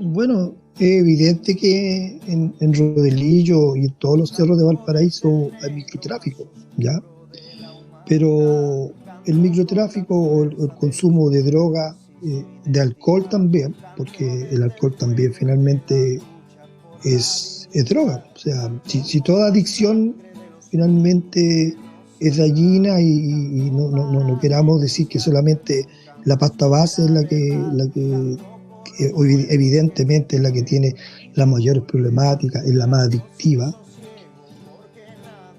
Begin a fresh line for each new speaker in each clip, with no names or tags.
Bueno, es evidente que en Rodelillo y en todos los cerros de Valparaíso hay microtráfico, ¿ya? Pero el microtráfico o el consumo de droga, de alcohol también, porque el alcohol también finalmente es droga. O sea, si toda adicción finalmente es dañina y no queramos decir que solamente la pasta base es que evidentemente es la que tiene las mayores problemáticas, es la más adictiva.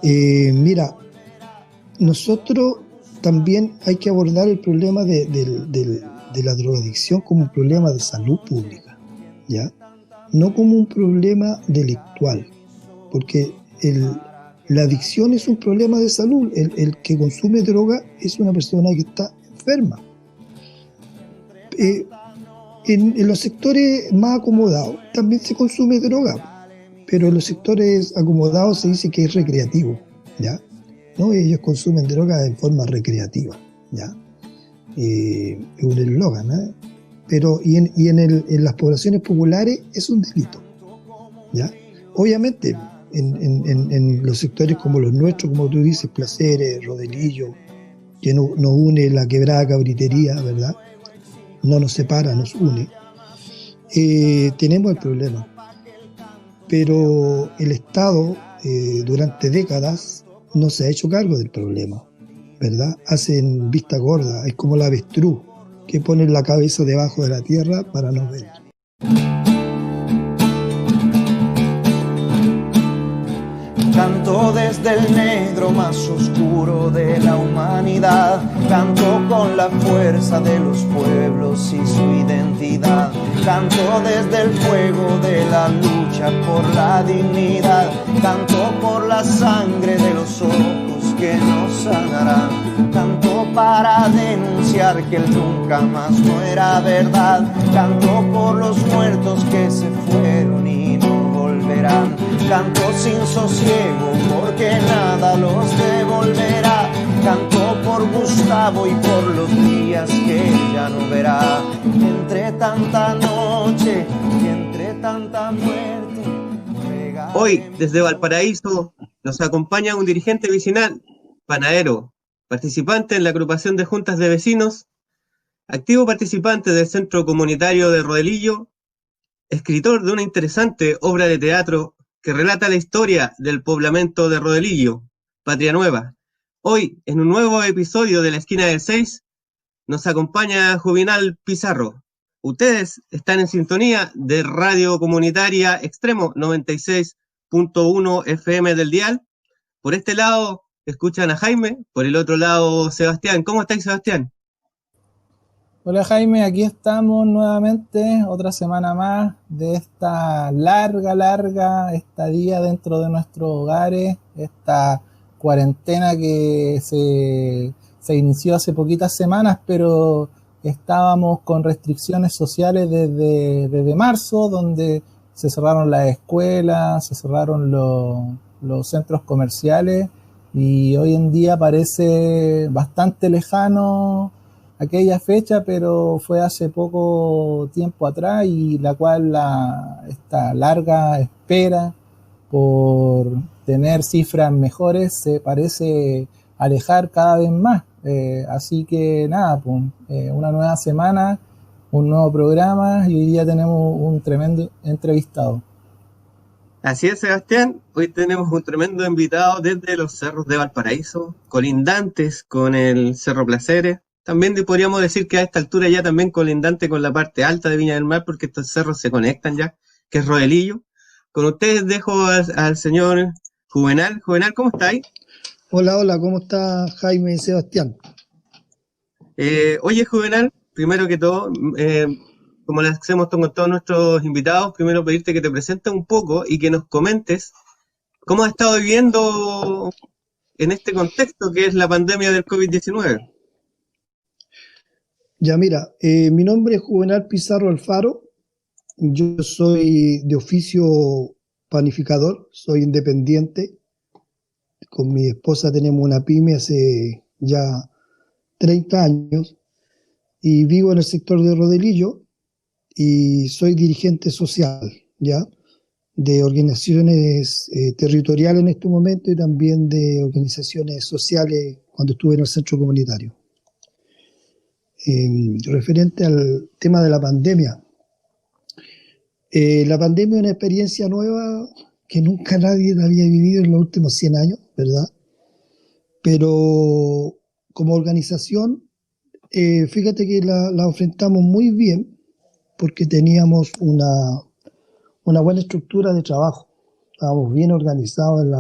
Mira, nosotros también hay que abordar el problema de la drogadicción como un problema de salud pública, ¿ya? No como un problema delictual, porque la adicción es un problema de salud. El que consume droga es una persona que está enferma. Eh, en los sectores más acomodados también se consume droga, pero en los sectores acomodados se dice que es recreativo, ¿ya? ¿No? Ellos consumen droga en forma recreativa, ¿ya? Es un eslogan, ¿eh? Pero en las poblaciones populares es un delito, ¿ya? Obviamente, en los sectores como los nuestros, como tú dices, Placeres, Rodelillo, que nos une la quebrada Cabritería, ¿verdad? No nos separa, nos une. Tenemos el problema. Pero el Estado, durante décadas, no se ha hecho cargo del problema, ¿verdad? Hacen vista gorda, es como la avestruz, que ponen la cabeza debajo de la tierra para no ver.
Canto desde el negro más oscuro de la humanidad. Canto con la fuerza de los pueblos y su identidad. Canto desde el fuego de la lucha por la dignidad. Canto por la sangre de los ojos que nos sanarán. Canto para denunciar que el nunca más no era verdad. Canto por los muertos que se fueron y no volverán. Canto sin sosiego porque nada los devolverá. Canto por Gustavo y por los días que ya no verá. Entre tanta noche y entre tanta muerte.
Hoy, desde Valparaíso, nos acompaña un dirigente vecinal, panadero, participante en la agrupación de juntas de vecinos, activo participante del Centro Comunitario de Rodelillo, escritor de una interesante obra de teatro que relata la historia del poblamiento de Rodelillo, Patria Nueva. Hoy, en un nuevo episodio de La Esquina del 6, nos acompaña Juvenal Pizarro. Ustedes están en sintonía de Radio Comunitaria Extremo 96.1 FM del dial. Por este lado escuchan a Jaime, por el otro lado Sebastián. ¿Cómo estáis, Sebastián?
Hola Jaime, aquí estamos nuevamente, otra semana más de esta larga estadía dentro de nuestros hogares, esta cuarentena que se inició hace poquitas semanas, pero estábamos con restricciones sociales desde marzo, donde se cerraron las escuelas, se cerraron los centros comerciales y hoy en día parece bastante lejano aquella fecha, pero fue hace poco tiempo atrás y la cual esta larga espera por tener cifras mejores se parece alejar cada vez más. Así que nada, pues, una nueva semana, un nuevo programa y hoy día tenemos un tremendo entrevistado.
Así es, Sebastián. Hoy tenemos un tremendo invitado desde los cerros de Valparaíso, colindantes con el Cerro Placeres. También podríamos decir que a esta altura ya también colindante con la parte alta de Viña del Mar, porque estos cerros se conectan ya, que es Rodelillo. Con ustedes dejo al señor Juvenal. Juvenal, ¿cómo estáis?
Hola, ¿cómo está Jaime y Sebastián?
Oye, Juvenal, primero que todo, como le hacemos con todos nuestros invitados, primero pedirte que te presentes un poco y que nos comentes cómo has estado viviendo en este contexto que es la pandemia del COVID-19.
Ya mira, mi nombre es Juvenal Pizarro Alfaro, yo soy de oficio panificador, soy independiente, con mi esposa tenemos una pyme hace ya 30 años y vivo en el sector de Rodelillo y soy dirigente social, ¿ya? De organizaciones territoriales en este momento y también de organizaciones sociales cuando estuve en el centro comunitario. Referente al tema de la pandemia. La pandemia es una experiencia nueva que nunca nadie la había vivido en los últimos 100 años, ¿verdad? Pero como organización, fíjate que la enfrentamos muy bien porque teníamos una buena estructura de trabajo. Estábamos bien organizados en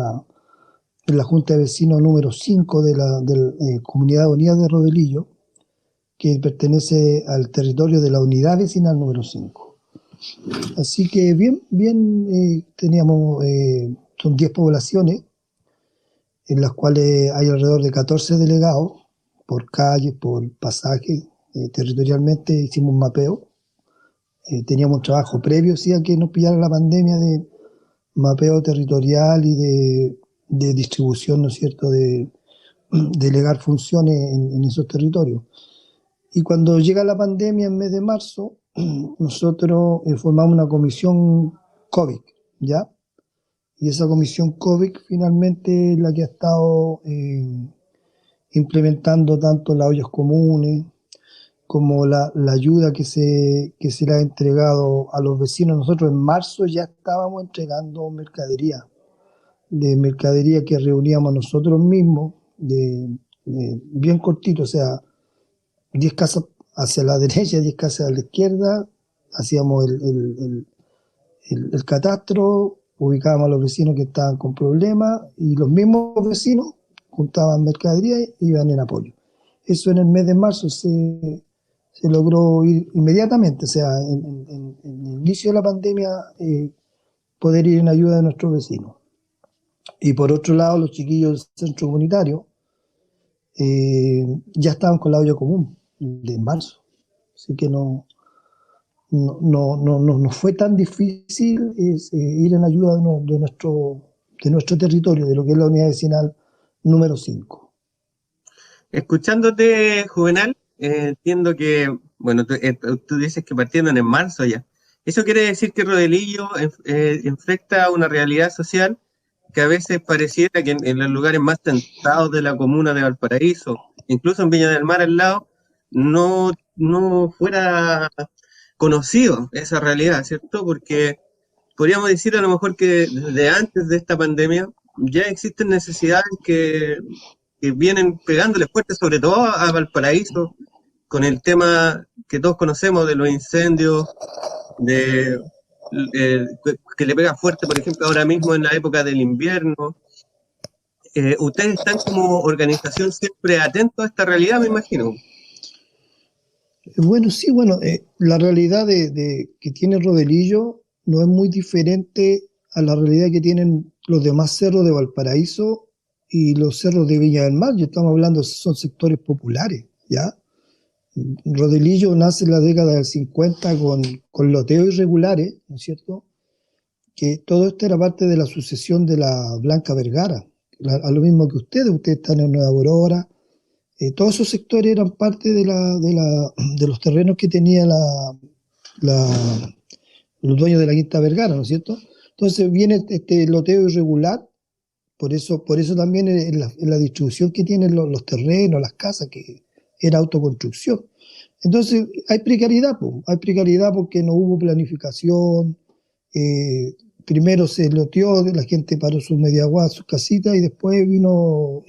la Junta de Vecinos número 5 de la Comunidad Unida de Rodelillo, que pertenece al territorio de la Unidad Vecinal número 5. Así que bien teníamos, son 10 poblaciones, en las cuales hay alrededor de 14 delegados, por calle, por pasaje, territorialmente hicimos un mapeo. Teníamos un trabajo previo, sí, a que nos pillara la pandemia, de mapeo territorial y de distribución, ¿no es cierto?, de delegar funciones en esos territorios. Y cuando llega la pandemia en mes de marzo, nosotros formamos una comisión COVID, ¿ya? Y esa comisión COVID finalmente es la que ha estado implementando tanto las ollas comunes como la ayuda que se le ha entregado a los vecinos. Nosotros en marzo ya estábamos entregando mercadería que reuníamos nosotros mismos, bien cortito, o sea, 10 casas hacia la derecha, 10 casas a la izquierda, hacíamos el catastro, ubicábamos a los vecinos que estaban con problemas y los mismos vecinos juntaban mercadería y iban en apoyo. Eso en el mes de marzo se logró ir inmediatamente, o sea, en el inicio de la pandemia, poder ir en ayuda de nuestros vecinos. Y por otro lado, los chiquillos del centro comunitario ya estaban con la olla común de marzo, así que no fue tan difícil ir en ayuda de nuestro territorio, de lo que es la unidad vecinal número 5.
Escuchándote, Juvenal, entiendo que, bueno, tú dices que partieron en marzo ya. Eso quiere decir que Rodelillo enfrenta una realidad social que a veces pareciera que en los lugares más tentados de la comuna de Valparaíso, incluso en Viña del Mar al lado, no fuera conocido esa realidad, ¿cierto? Porque podríamos decir a lo mejor que desde antes de esta pandemia ya existen necesidades que vienen pegándole fuerte, sobre todo a Valparaíso, con el tema que todos conocemos de los incendios, que le pega fuerte, por ejemplo, ahora mismo en la época del invierno. Ustedes están como organización siempre atentos a esta realidad, me imagino.
Bueno, sí, la realidad que tiene Rodelillo no es muy diferente a la realidad que tienen los demás cerros de Valparaíso y los cerros de Viña del Mar. Estamos hablando, son sectores populares, ¿ya? Rodelillo nace en la década del 50 con loteos irregulares, ¿no es cierto? Que todo esto era parte de la sucesión de la Blanca Vergara, a lo mismo que ustedes están en Nueva Aurora. Todos esos sectores eran parte de los terrenos que tenía los dueños de la Quinta Vergara, ¿no es cierto? Entonces viene este loteo irregular, por eso también en la distribución que tienen los terrenos, las casas, que era autoconstrucción. Entonces hay precariedad porque no hubo planificación. Primero se loteó, la gente paró sus mediaguas, sus casitas, y después vino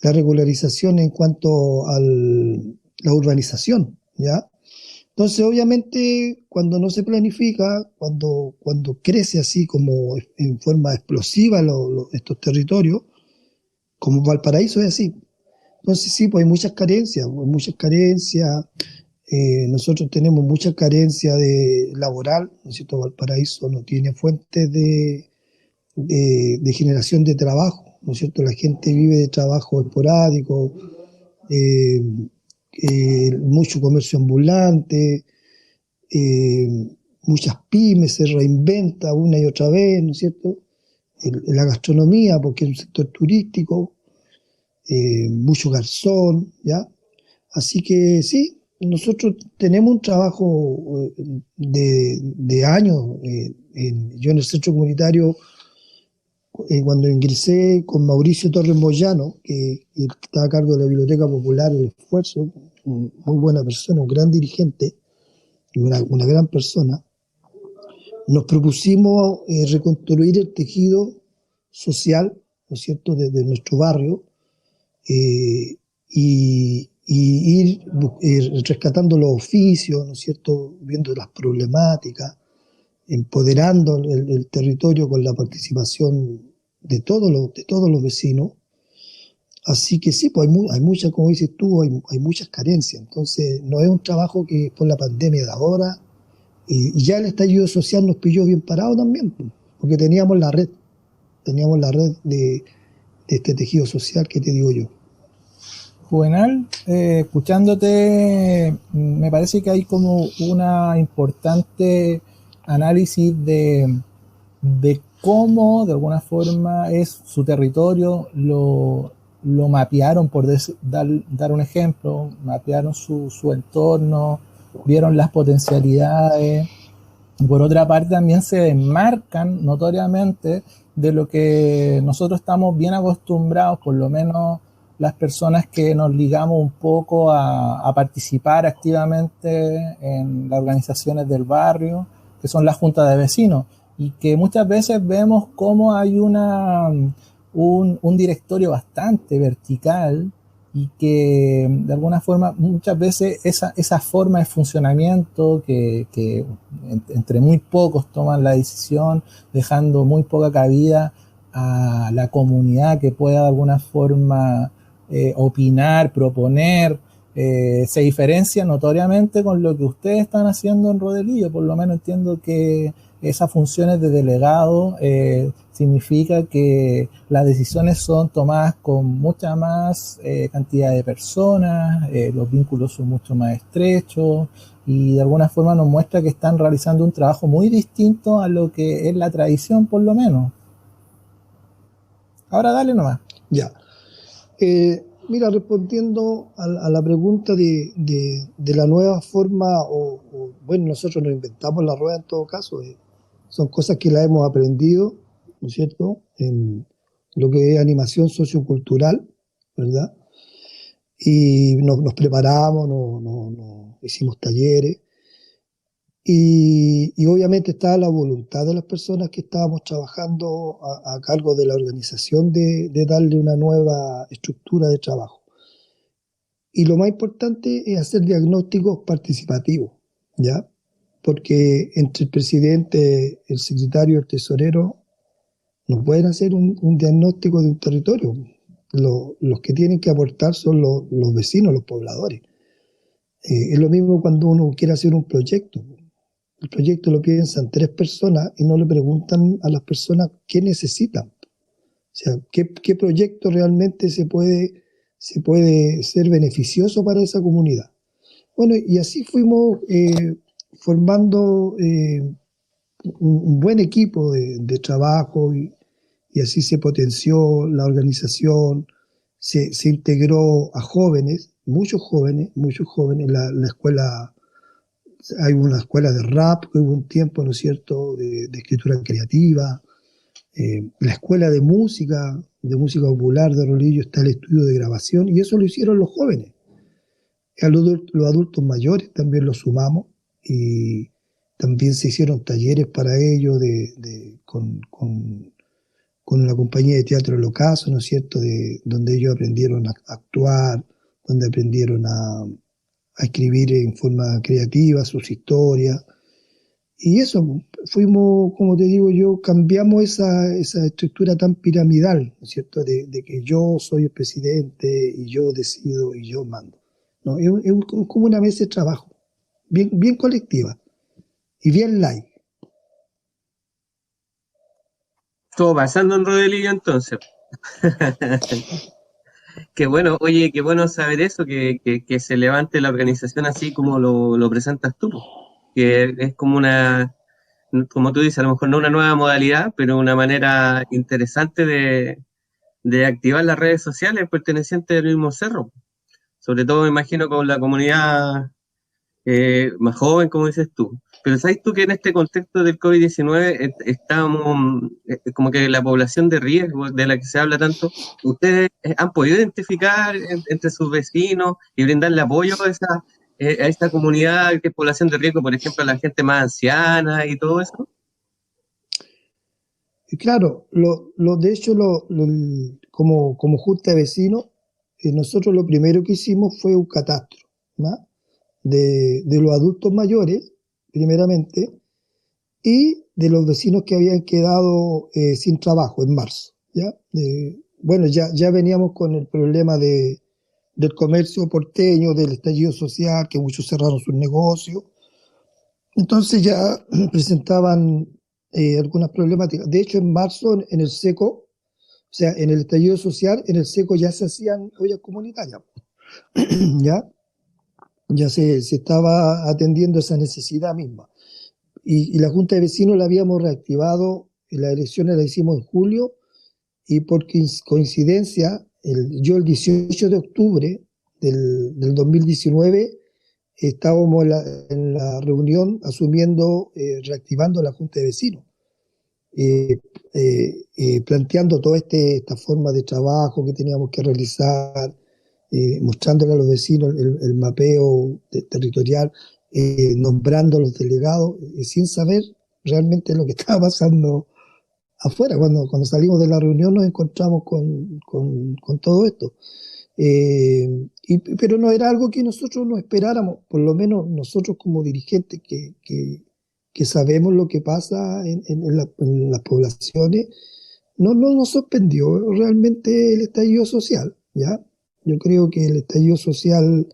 la regularización en cuanto a la urbanización, ¿ya? Entonces, obviamente, cuando no se planifica, cuando crece así como en forma explosiva estos territorios, como Valparaíso es así. Entonces, sí, pues hay muchas carencias. Nosotros tenemos mucha carencia laboral, ¿no es cierto? Valparaíso no tiene fuentes de generación de trabajo, ¿no es cierto? La gente vive de trabajo esporádico, mucho comercio ambulante, muchas pymes se reinventa una y otra vez, ¿no es cierto? La gastronomía, porque es un sector turístico, mucho garzón, ¿ya? Así que sí, nosotros tenemos un trabajo de años. Yo en el centro comunitario, cuando ingresé con Mauricio Torres Moyano, que estaba a cargo de la Biblioteca Popular del Esfuerzo, muy buena persona, un gran dirigente y una gran persona, nos propusimos reconstruir el tejido social, ¿no es cierto?, de nuestro barrio, y ir rescatando los oficios, ¿no es cierto?, viendo las problemáticas, empoderando el territorio con la participación de todos los vecinos. Así que sí, pues hay muchas, como dices tú, hay muchas carencias. Entonces, no es un trabajo que por la pandemia de ahora, y ya el estallido social nos pilló bien parado también, porque teníamos la red de este tejido social que te digo yo.
Juvenal, escuchándote, me parece que hay como una importante análisis de cómo, de alguna forma, es su territorio, lo mapearon, por dar un ejemplo, mapearon su entorno, vieron las potencialidades. Por otra parte, también se desmarcan notoriamente de lo que nosotros estamos bien acostumbrados, por lo menos las personas que nos ligamos un poco a participar activamente en las organizaciones del barrio, que son las juntas de vecinos, y que muchas veces vemos cómo hay un directorio bastante vertical y que de alguna forma muchas veces esa forma de funcionamiento que entre muy pocos toman la decisión, dejando muy poca cabida a la comunidad que pueda de alguna forma opinar, proponer, se diferencia notoriamente con lo que ustedes están haciendo en Rodelillo. Por lo menos entiendo que esas funciones de delegado significa que las decisiones son tomadas con mucha más cantidad de personas, los vínculos son mucho más estrechos y de alguna forma nos muestra que están realizando un trabajo muy distinto a lo que es la tradición, por lo menos. Ahora dale nomás.
Ya. Mira, respondiendo a la pregunta de la nueva forma, bueno, nosotros nos inventamos la rueda en todo caso, son cosas que las hemos aprendido, ¿no es cierto?, en lo que es animación sociocultural, ¿verdad? Y nos preparamos, hicimos talleres, y obviamente estaba la voluntad de las personas que estábamos trabajando a cargo de la organización de darle una nueva estructura de trabajo. Y lo más importante es hacer diagnósticos participativos, ¿ya? Porque entre el presidente, el secretario y el tesorero no pueden hacer un diagnóstico de un territorio. Los que tienen que aportar son los vecinos, los pobladores. Es lo mismo cuando uno quiere hacer un proyecto. El proyecto lo piensan 3 personas y no le preguntan a las personas qué necesitan. O sea, qué proyecto realmente se puede ser beneficioso para esa comunidad. Bueno, y así fuimos formando un buen equipo de trabajo y así se potenció la organización, se integró a jóvenes, muchos jóvenes, la escuela. Hay una escuela de rap que hubo un tiempo, ¿no es cierto?, de escritura creativa. La escuela de música popular de Rolillo, está el estudio de grabación, y eso lo hicieron los jóvenes. A los adultos mayores también los sumamos, y también se hicieron talleres para ellos con una compañía de teatro El Ocaso, ¿no es cierto?, donde ellos aprendieron a actuar, donde aprendieron a escribir en forma creativa sus historias. Y eso, fuimos, como te digo yo, cambiamos esa estructura tan piramidal, ¿no es cierto?, de que yo soy el presidente y yo decido y yo mando. No, es como una mesa de trabajo, bien colectiva y bien light.
Todo pasando en Rodelillo entonces. Qué bueno, oye, qué bueno saber eso, que se levante la organización así como lo presentas tú, que es como como tú dices, a lo mejor no una nueva modalidad, pero una manera interesante de activar las redes sociales pertenecientes al mismo cerro. Sobre todo, me imagino, con la comunidad más joven, como dices tú. Pero ¿sabes tú que en este contexto del COVID-19 estamos, como que la población de riesgo de la que se habla tanto, ustedes han podido identificar entre sus vecinos y brindarle apoyo a esta comunidad que es población de riesgo, por ejemplo, a la gente más anciana y todo eso?
Claro, de hecho, como Junta de Vecinos, nosotros lo primero que hicimos fue un catastro, ¿no? de los adultos mayores, primeramente, y de los vecinos que habían quedado sin trabajo en marzo. ¿Ya? Bueno, ya veníamos con el problema del comercio porteño, del estallido social, que muchos cerraron sus negocios. Entonces ya presentaban algunas problemáticas. De hecho, en marzo, en el SECO, o sea, en el estallido social, en el SECO ya se hacían ollas comunitarias. Ya se estaba atendiendo esa necesidad misma. Y la Junta de Vecinos la habíamos reactivado, las elecciones las hicimos en julio, y por coincidencia, yo el 18 de octubre del 2019 estábamos en la reunión asumiendo, reactivando la Junta de Vecinos, planteando toda esta forma de trabajo que teníamos que realizar, mostrándole a los vecinos el mapeo territorial, nombrando a los delegados, sin saber realmente lo que estaba pasando afuera. Cuando salimos de la reunión nos encontramos con todo esto. Pero no era algo que nosotros no esperáramos, por lo menos nosotros como dirigentes que sabemos lo que pasa en las poblaciones, no nos sorprendió realmente el estallido social, ¿ya? Yo creo que el estallido social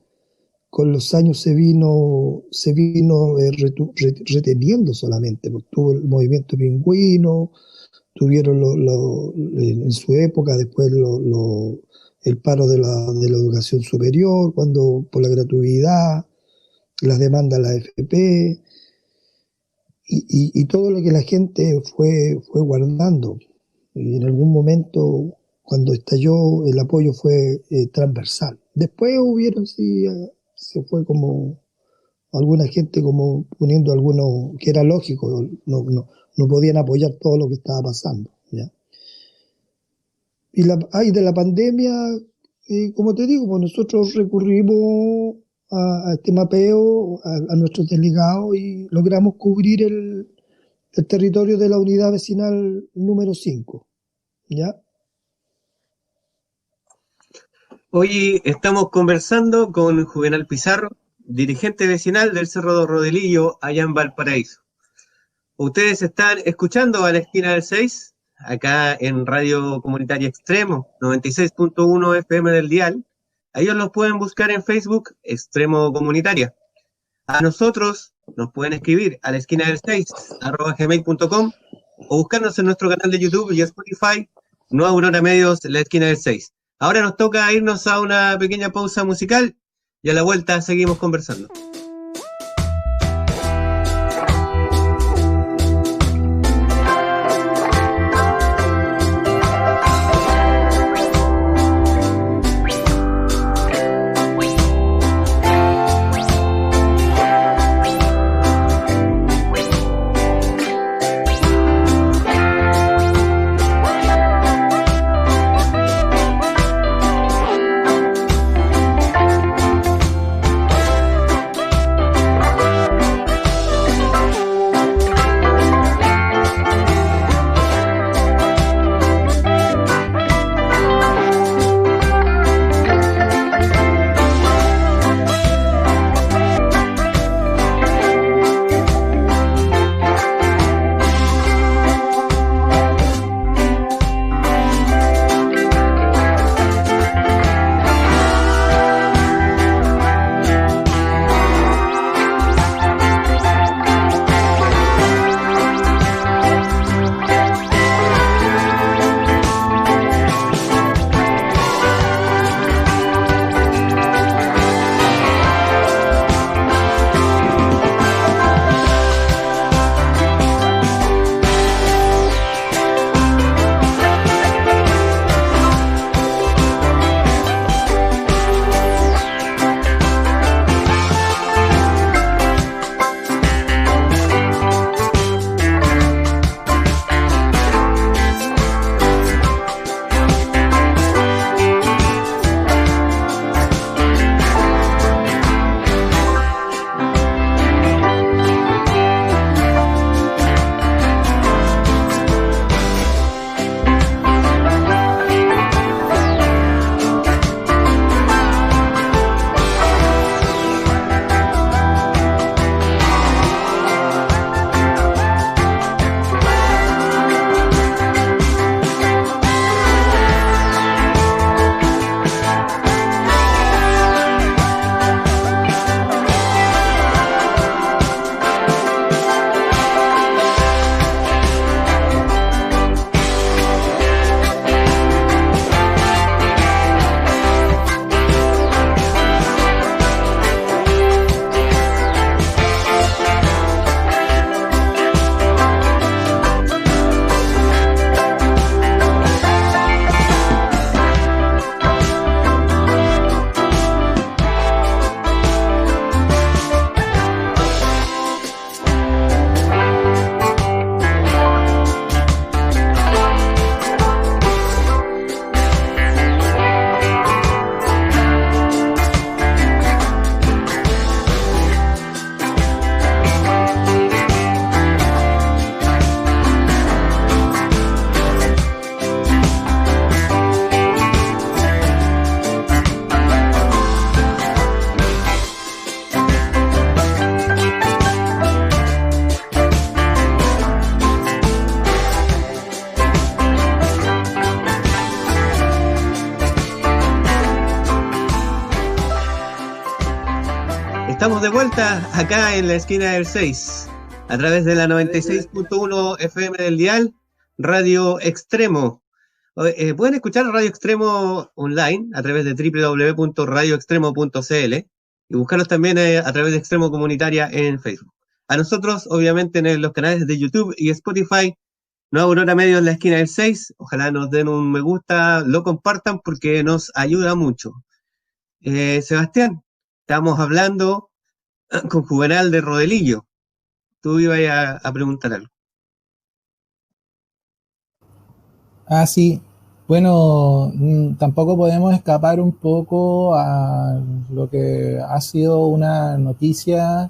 con los años se vino reteniendo solamente, porque tuvo el movimiento pingüino, tuvieron en su época después el paro de la educación superior, cuando por la gratuidad, las demandas de la AFP, y todo lo que la gente fue guardando. Y en algún momento, cuando estalló, el apoyo fue transversal. Después se fue como alguna gente como poniendo algunos, que era lógico, no podían apoyar todo lo que estaba pasando, ¿ya? Y de la pandemia, como te digo, pues nosotros recurrimos a este mapeo, a nuestros delegados, y logramos cubrir el territorio de la unidad vecinal número 5, ¿ya?
Hoy estamos conversando con Juvenal Pizarro, dirigente vecinal del Cerro de Rodelillo, allá en Valparaíso. Ustedes están escuchando a la esquina del 6, acá en Radio Comunitaria Extremo, 96.1 FM del dial. A ellos los pueden buscar en Facebook, Extremo Comunitaria. A nosotros nos pueden escribir a la esquina del 6, @gmail.com, o buscarnos en nuestro canal de YouTube y Spotify, Nueva Aurora Medios, la esquina del 6. Ahora nos toca irnos a una pequeña pausa musical y a la vuelta seguimos conversando. de vuelta acá en la esquina del 6, a través de la 96.1 FM del dial, Radio Extremo. Pueden escuchar Radio Extremo online a través de www.radioextremo.cl y buscarlos también a través de Extremo Comunitaria en Facebook. A nosotros, obviamente, en los canales de YouTube y Spotify, Nueva Aurora Medio en la esquina del 6. Ojalá nos den un me gusta, lo compartan porque nos ayuda mucho. Sebastián, estamos hablando con Juvenal de Rodelillo. Tú ibas a preguntar algo.
Ah, sí. Bueno, tampoco podemos escapar un poco a lo que ha sido una noticia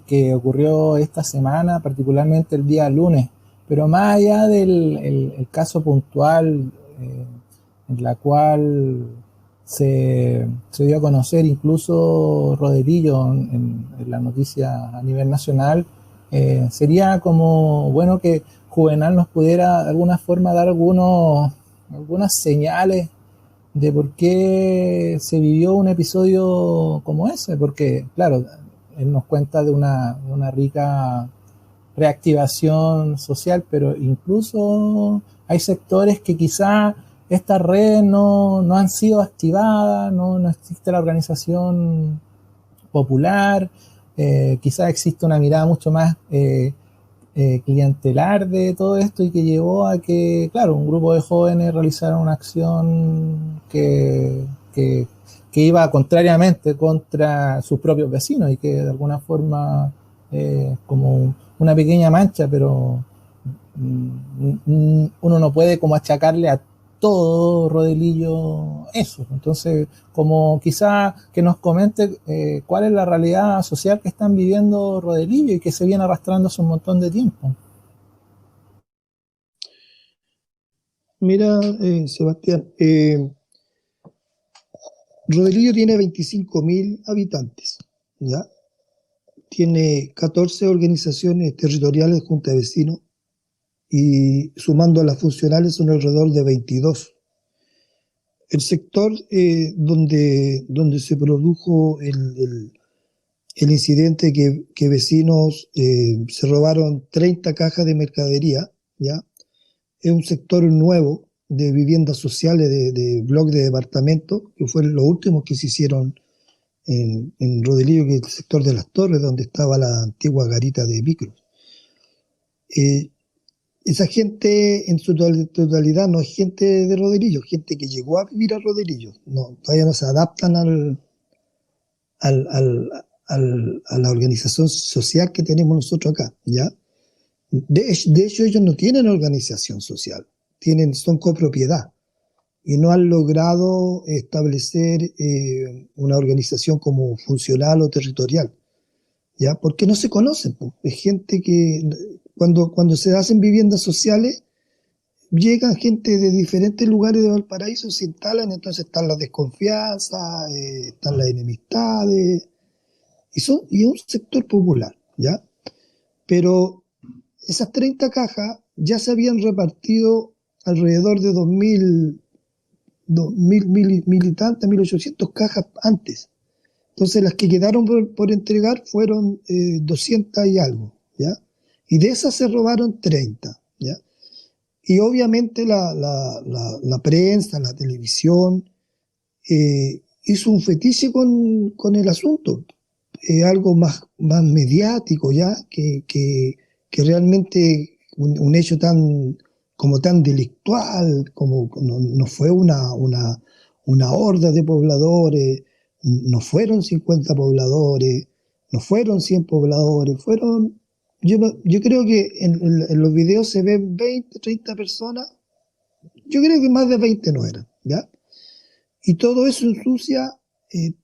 que ocurrió esta semana, particularmente el día lunes. Pero más allá del el caso puntual en la cual se dio a conocer incluso Rodelillo en la noticia a nivel nacional, sería como bueno que Juvenal nos pudiera de alguna forma dar algunas señales de por qué se vivió un episodio como ese, porque claro, él nos cuenta de una rica reactivación social, pero incluso hay sectores que quizá estas redes no han sido activadas, no existe la organización popular, quizá existe una mirada mucho más clientelar de todo esto y que llevó a que, claro, un grupo de jóvenes realizara una acción que iba contrariamente contra sus propios vecinos y que de alguna forma como una pequeña mancha, pero uno no puede como achacarle a todo Rodelillo eso. Entonces, como quizá que nos comente cuál es la realidad social que están viviendo Rodelillo y que se viene arrastrando hace un montón de tiempo.
Mira, Sebastián, Rodelillo tiene 25.000 habitantes, ¿ya? Tiene 14 organizaciones territoriales de junta de vecinos y sumando a las funcionales son alrededor de 22. El sector donde se produjo el incidente que vecinos se robaron 30 cajas de mercadería, ¿ya? Es un sector nuevo de viviendas sociales, de bloques de departamentos, que fue lo último que se hicieron en Rodelillo, que es el sector de las Torres, donde estaba la antigua garita de micros. Esa gente en su totalidad no es gente de Rodelillo, gente que llegó a vivir a Rodelillo. No, todavía no se adaptan a la organización social que tenemos nosotros acá, ¿ya? De hecho, ellos no tienen organización social, son copropiedad y no han logrado establecer una organización como funcional o territorial, ¿ya? Porque no se conocen, pues. Es gente que cuando se hacen viviendas sociales, llegan gente de diferentes lugares de Valparaíso, se instalan, entonces están las desconfianzas, están las enemistades, y es un sector popular, ¿ya? Pero esas 30 cajas ya se habían repartido alrededor de 2.000 y tantas, 1.800 cajas antes. Entonces las que quedaron por entregar fueron 200 y algo, ¿ya? Y de esas se robaron 30, ¿ya? Y obviamente la prensa, la televisión, hizo un fetiche con el asunto. Algo más mediático, ¿ya? Que realmente un hecho tan delictual, como no fue una horda de pobladores, no fueron 50 pobladores, no fueron 100 pobladores, fueron... Yo creo que en los videos se ven 20, 30 personas. Yo creo que más de 20 no eran, ¿ya? Y todo eso ensucia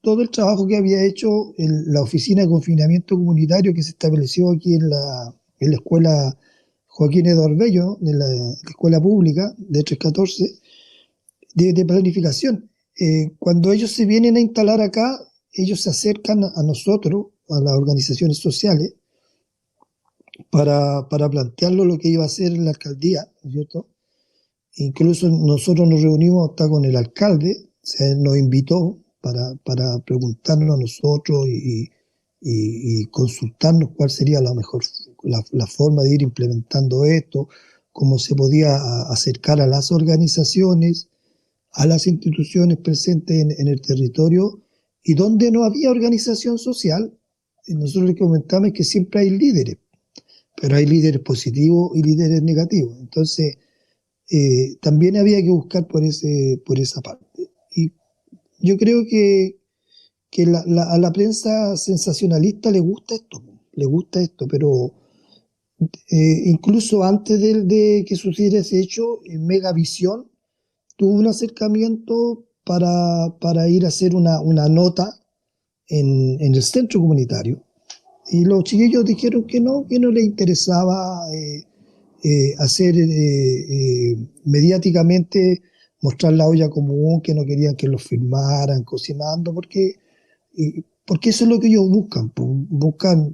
todo el trabajo que había hecho la oficina de confinamiento comunitario que se estableció aquí en la escuela Joaquín Eduardo Bello, en la escuela pública de 314, de planificación. Cuando ellos se vienen a instalar acá, ellos se acercan a nosotros, a las organizaciones sociales, para plantearlo lo que iba a hacer la alcaldía, ¿no es cierto? Incluso nosotros nos reunimos hasta con el alcalde, o sea, él nos invitó para preguntarnos a nosotros y y consultarnos cuál sería la mejor la forma de ir implementando esto, cómo se podía acercar a las organizaciones, a las instituciones presentes en el territorio, y donde no había organización social, nosotros le comentamos que siempre hay líderes, pero hay líderes positivos y líderes negativos. Entonces, también había que buscar por esa parte. Y yo creo que a la prensa sensacionalista le gusta esto, pero incluso antes de que sucediera ese hecho, en Megavisión tuvo un acercamiento para ir a hacer una nota en el centro comunitario. Y los chiquillos dijeron que no les interesaba hacer mediáticamente, mostrar la olla común, que no querían que los filmaran cocinando, porque eso es lo que ellos buscan. Buscan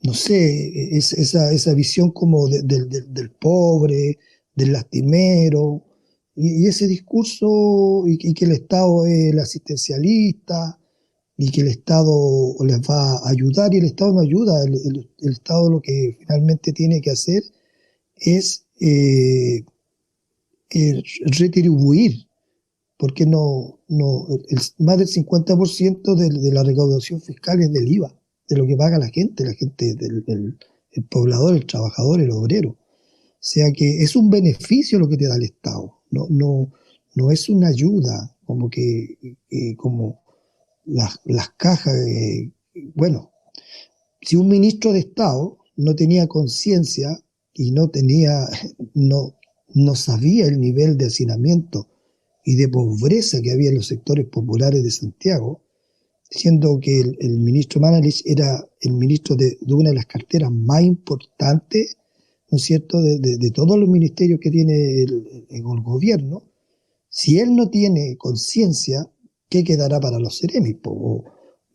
no sé, esa visión como del pobre, del lastimero, y ese discurso, y que el Estado es el asistencialista, y que el Estado les va a ayudar, y el Estado no ayuda. El Estado lo que finalmente tiene que hacer es retribuir, porque más del 50% de la recaudación fiscal es del IVA, de lo que paga la gente el poblador, el trabajador, el obrero. O sea que es un beneficio lo que te da el Estado, no es una ayuda como las cajas. Bueno, si un ministro de Estado no tenía conciencia y no sabía el nivel de hacinamiento y de pobreza que había en los sectores populares de Santiago, siendo que el ministro Mañalich era el ministro de una de las carteras más importantes, ¿no es cierto?, de todos los ministerios que tiene el gobierno. Si él no tiene conciencia, ¿qué quedará para los seremis?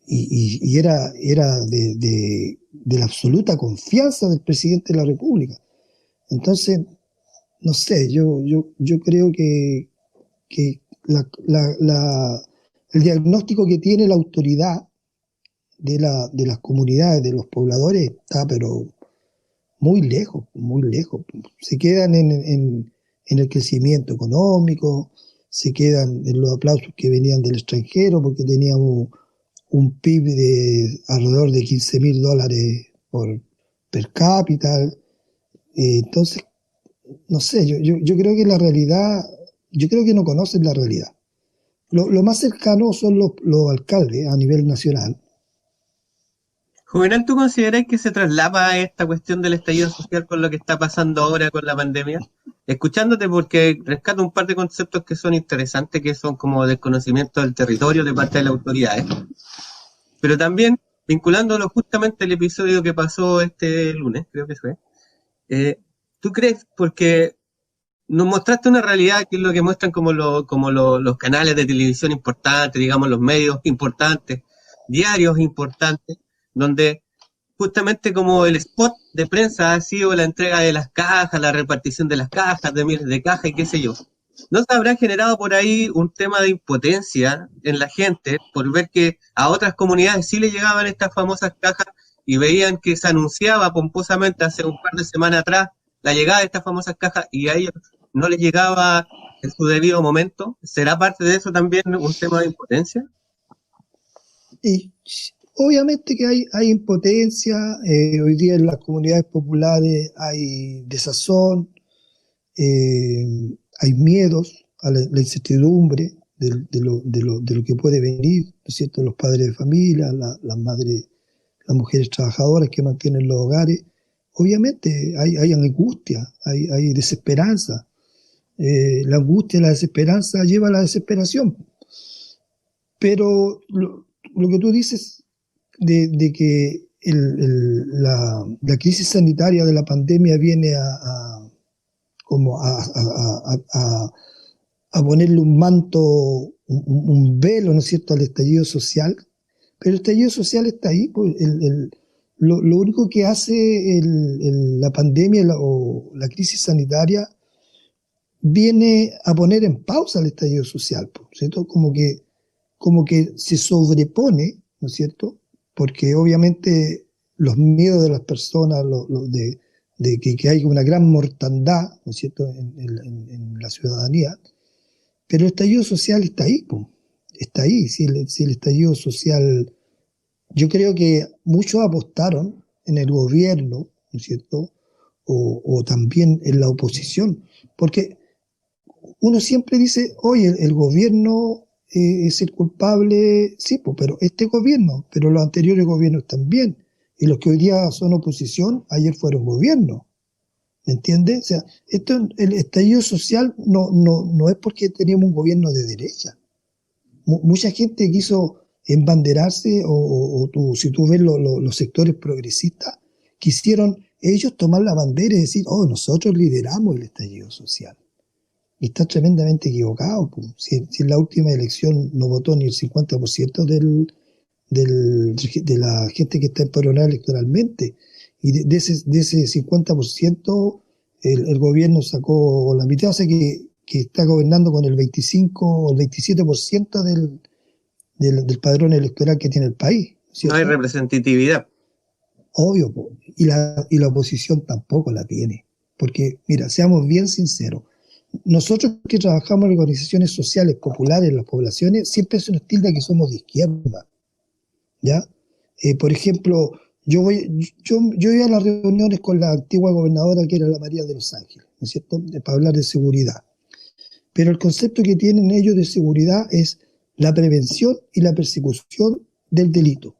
Y era de la absoluta confianza del presidente de la República. Entonces, no sé, yo creo que el diagnóstico que tiene la autoridad de las comunidades, de los pobladores, está pero muy lejos, muy lejos. Se quedan en el crecimiento económico, se quedan en los aplausos que venían del extranjero, porque teníamos un PIB de alrededor de $15,000 per cápita. Entonces, no sé, yo creo que la realidad, yo creo que no conocen la realidad. Lo más cercano son los alcaldes a nivel nacional.
Juvenal, ¿tú consideras que se traslapa esta cuestión del estallido social con lo que está pasando ahora con la pandemia? Escuchándote, porque rescato un par de conceptos que son interesantes, que son como desconocimiento del territorio de parte de las autoridades, pero también vinculándolo justamente al episodio que pasó este lunes, creo que fue. ¿Tú crees? Porque nos mostraste una realidad que es lo que muestran como los canales de televisión importantes, digamos los medios importantes, diarios importantes, donde justamente como el spot de prensa ha sido la entrega de las cajas, la repartición de las cajas, de miles de cajas y qué sé yo. ¿No se habrá generado por ahí un tema de impotencia en la gente por ver que a otras comunidades sí le llegaban estas famosas cajas y veían que se anunciaba pomposamente hace un par de semanas atrás la llegada de estas famosas cajas y a ellos no les llegaba en su debido momento? ¿Será parte de eso también un tema de impotencia?
Y obviamente que hay impotencia. Hoy día en las comunidades populares hay desazón, hay miedos a la incertidumbre de lo que puede venir, ¿no es cierto?, los padres de familia, las madres, las mujeres trabajadoras que mantienen los hogares. Obviamente hay angustia, hay desesperanza. La angustia y la desesperanza lleva a la desesperación. Pero lo que tú dices de que la crisis sanitaria de la pandemia viene a ponerle un manto, un velo, ¿no es cierto?, al estallido social. Pero el estallido social está ahí. Pues lo único que hace la pandemia o la crisis sanitaria viene a poner en pausa el estallido social, ¿cierto? Como como que se sobrepone, ¿no es cierto? Porque obviamente los miedos de las personas, de que hay una gran mortandad, ¿no es cierto?, en la ciudadanía, pero el estallido social está ahí, po. Está ahí. Si el estallido social, yo creo que muchos apostaron en el gobierno, ¿no es cierto?, o también en la oposición, porque uno siempre dice, oye, el gobierno es el culpable, sí, pues, pero este gobierno, pero los anteriores gobiernos también, y los que hoy día son oposición, ayer fueron gobierno, ¿me entiendes? O sea, el estallido social no es porque teníamos un gobierno de derecha. Mucha gente quiso embanderarse, si tú ves los sectores progresistas, quisieron ellos tomar la bandera y decir, oh, nosotros lideramos el estallido social. Y está tremendamente equivocado. Pues. Si en la última elección no votó ni el 50% de la gente que está empadronada electoralmente. Y de ese 50%, el gobierno sacó la mitad, o sea que está gobernando con el 25 o el 27% del padrón electoral que tiene el país.
¿Cierto? No hay representatividad.
Obvio, po. Y la oposición tampoco la tiene. Porque, mira, seamos bien sinceros, nosotros que trabajamos en organizaciones sociales populares en las poblaciones, siempre se nos tilda que somos de izquierda, ¿ya? Por ejemplo, yo iba a las reuniones con la antigua gobernadora, que era la María de Los Ángeles, ¿no es cierto?, para hablar de seguridad. Pero el concepto que tienen ellos de seguridad es la prevención y la persecución del delito.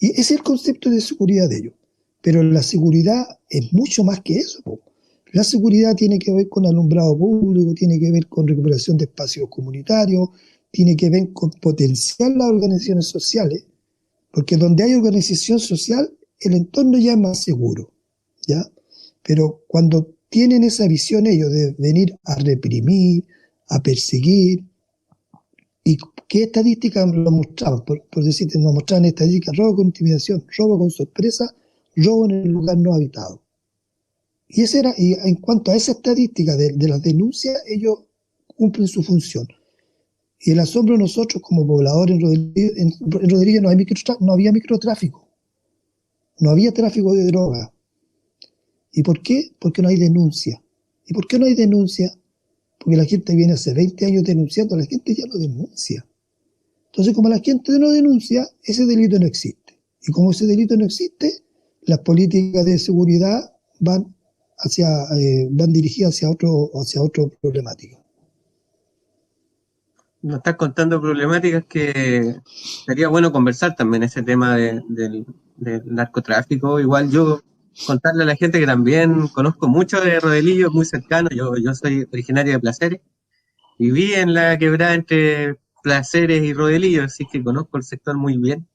Y ese es el concepto de seguridad de ellos. Pero la seguridad es mucho más que eso, po. La seguridad tiene que ver con alumbrado público, tiene que ver con recuperación de espacios comunitarios, tiene que ver con potenciar las organizaciones sociales, porque donde hay organización social, el entorno ya es más seguro, ¿ya? Pero cuando tienen esa visión ellos de venir a reprimir, a perseguir, ¿y qué estadísticas lo mostraban? Por decirte, nos mostraban estadísticas: robo con intimidación, robo con sorpresa, robo en el lugar no habitado. Y en cuanto a esa estadística de las denuncias, ellos cumplen su función. Y el asombro de nosotros como pobladores en Rodríguez no había microtráfico, no había tráfico de droga. ¿Y por qué? Porque no hay denuncia. ¿Y por qué no hay denuncia? Porque la gente viene hace 20 años denunciando, la gente ya no denuncia. Entonces, como la gente no denuncia, ese delito no existe. Y como ese delito no existe, las políticas de seguridad van dirigidas hacia otra problemática.
Nos estás contando problemáticas que sería bueno conversar también, ese tema del narcotráfico. Igual yo contarle a la gente que también conozco mucho de Rodelillo, muy cercano. Yo soy originario de Placeres, viví en la quebrada entre Placeres y Rodelillo, así que conozco el sector muy bien.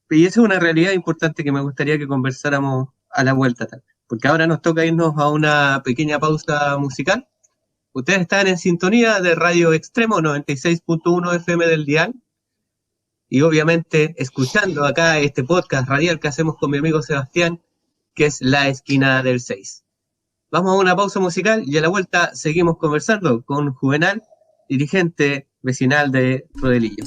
Y esa es una realidad importante que me gustaría que conversáramos a la vuelta también, porque ahora nos toca irnos a una pequeña pausa musical. Ustedes están en sintonía de Radio Extremo 96.1 FM del dial, y obviamente escuchando acá este podcast radial que hacemos con mi amigo Sebastián, que es La Esquina del 6. Vamos a una pausa musical y a la vuelta seguimos conversando con Juvenal, dirigente vecinal de Rodelillo.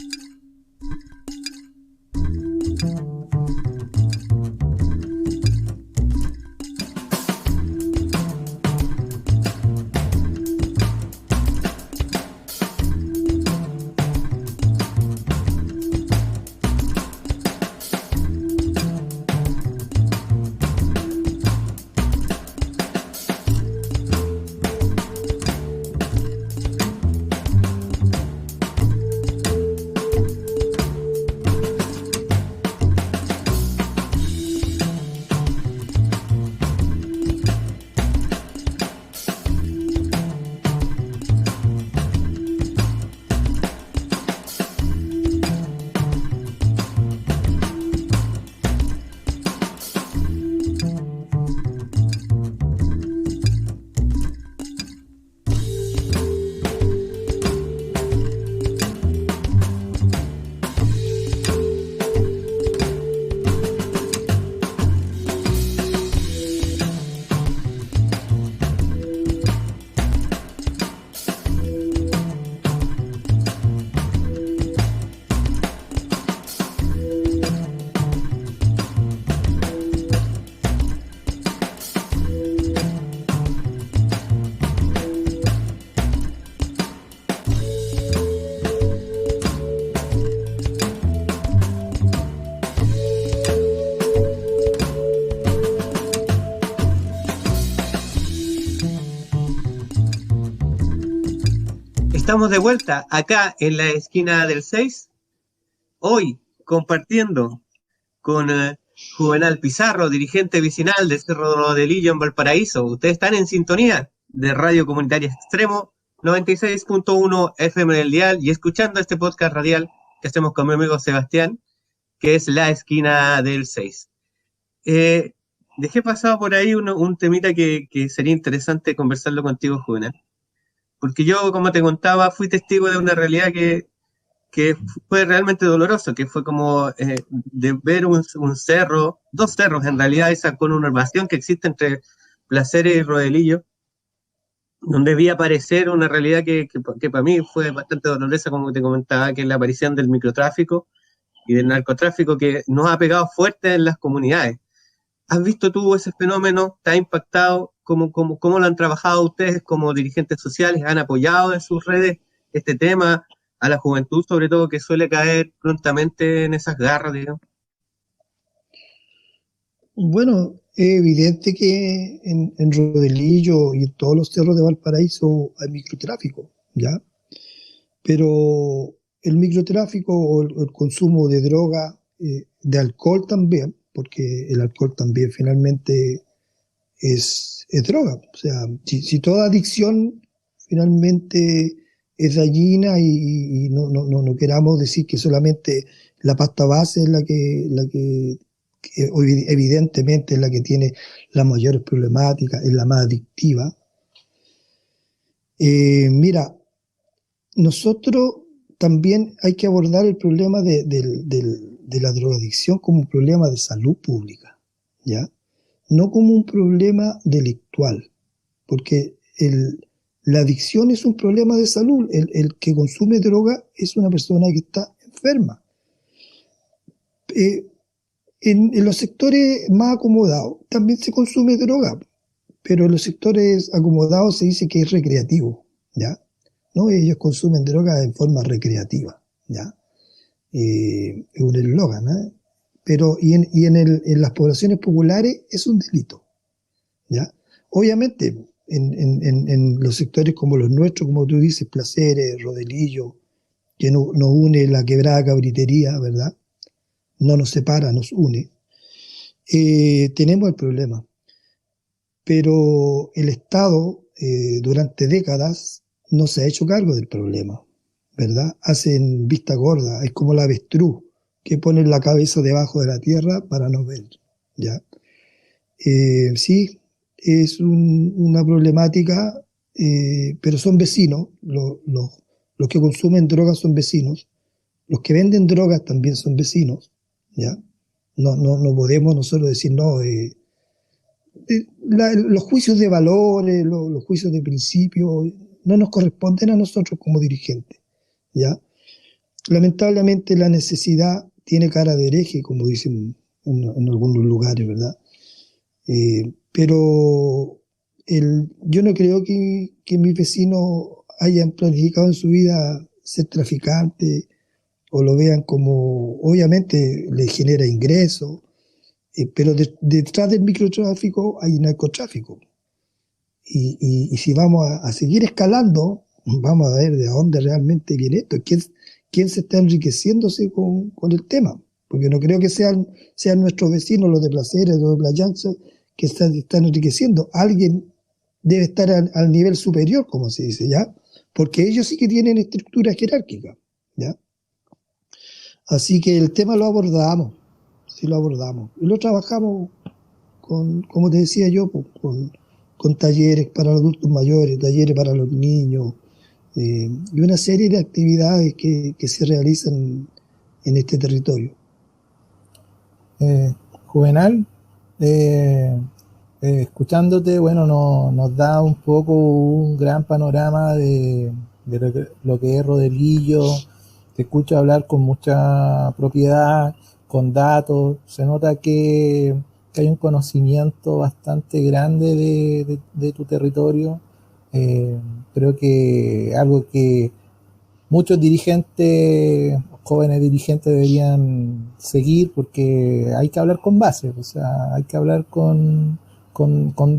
Estamos de vuelta acá en la esquina del 6, hoy compartiendo con Juvenal Pizarro, dirigente vecinal de Cerro Rodelillo en Valparaíso. Ustedes están en sintonía de Radio Comunitaria Extremo 96.1 FM del dial y escuchando este podcast radial que hacemos con mi amigo Sebastián, que es la esquina del 6. Dejé pasado por ahí un temita que sería interesante conversarlo contigo, Juvenal. Porque yo, como te contaba, fui testigo de una realidad que fue realmente doloroso, que fue como de ver un cerro, dos cerros en realidad, esa conurbación que existe entre Placeres y Rodelillo, donde vi aparecer una realidad que para mí fue bastante dolorosa, como te comentaba, que es la aparición del microtráfico y del narcotráfico que nos ha pegado fuerte en las comunidades. ¿Has visto tú ese fenómeno? ¿Te ha impactado? ¿Cómo lo han trabajado ustedes como dirigentes sociales? ¿Han apoyado en sus redes este tema a la juventud, sobre todo, que suele caer prontamente en esas garras, digamos?
Bueno, es evidente que en Rodelillo y en todos los cerros de Valparaíso hay microtráfico, ¿ya? Pero el microtráfico o el consumo de droga, de alcohol también, porque el alcohol también finalmente es droga. O sea, si toda adicción finalmente es dañina y no queramos decir que solamente la pasta base es la que evidentemente es la que tiene las mayores problemáticas, es la más adictiva. Mira, nosotros también hay que abordar el problema de la drogadicción como un problema de salud pública, ¿ya? No como un problema delictual, porque la adicción es un problema de salud. El que consume droga es una persona que está enferma. En los sectores más acomodados también se consume droga, pero en los sectores acomodados se dice que es recreativo, ¿ya? ¿No? Ellos consumen droga en forma recreativa, ¿ya? Es un eslogan, ¿eh? Pero en las poblaciones populares es un delito, ¿ya? Obviamente, en los sectores como los nuestros, como tú dices, Placeres, Rodelillo, que nos une la quebrada Cabritería, ¿verdad? No nos separa, nos une. Tenemos el problema. Pero el Estado, durante décadas, no se ha hecho cargo del problema, ¿verdad? Hacen vista gorda, es como la avestruz, que ponen la cabeza debajo de la tierra para no ver, ¿ya? Sí, es una problemática, pero son vecinos, los que consumen drogas son vecinos, los que venden drogas también son vecinos, ¿ya? No podemos nosotros decir, no, los juicios de valores, los juicios de principios, no nos corresponden a nosotros como dirigentes, ¿ya? Lamentablemente la necesidad tiene cara de hereje, como dicen en algunos lugares, ¿verdad? Pero yo no creo que mis vecinos hayan planificado en su vida ser traficantes o lo vean como, obviamente les genera ingresos, pero detrás del microtráfico hay narcotráfico. Y si vamos a seguir escalando, vamos a ver de dónde realmente viene esto. ¿Quién se está enriqueciéndose con el tema? Porque no creo que sean nuestros vecinos, los de Placeres, los de Playanza, que están enriqueciendo. Alguien debe estar al nivel superior, como se dice, ¿ya? Porque ellos sí que tienen estructuras jerárquicas, ¿ya? Así que el tema lo abordamos, sí lo abordamos. Y lo trabajamos como te decía yo, con talleres para los adultos mayores, talleres para los niños, y una serie de actividades que se realizan en este territorio.
Juvenal, escuchándote, bueno, nos da un poco un gran panorama de lo que es Rodelillo. Te escucho hablar con mucha propiedad, con datos. Se nota que hay un conocimiento bastante grande de tu territorio. Creo que algo que muchos dirigentes, jóvenes dirigentes deberían seguir, porque hay que hablar con bases, o sea, hay que hablar con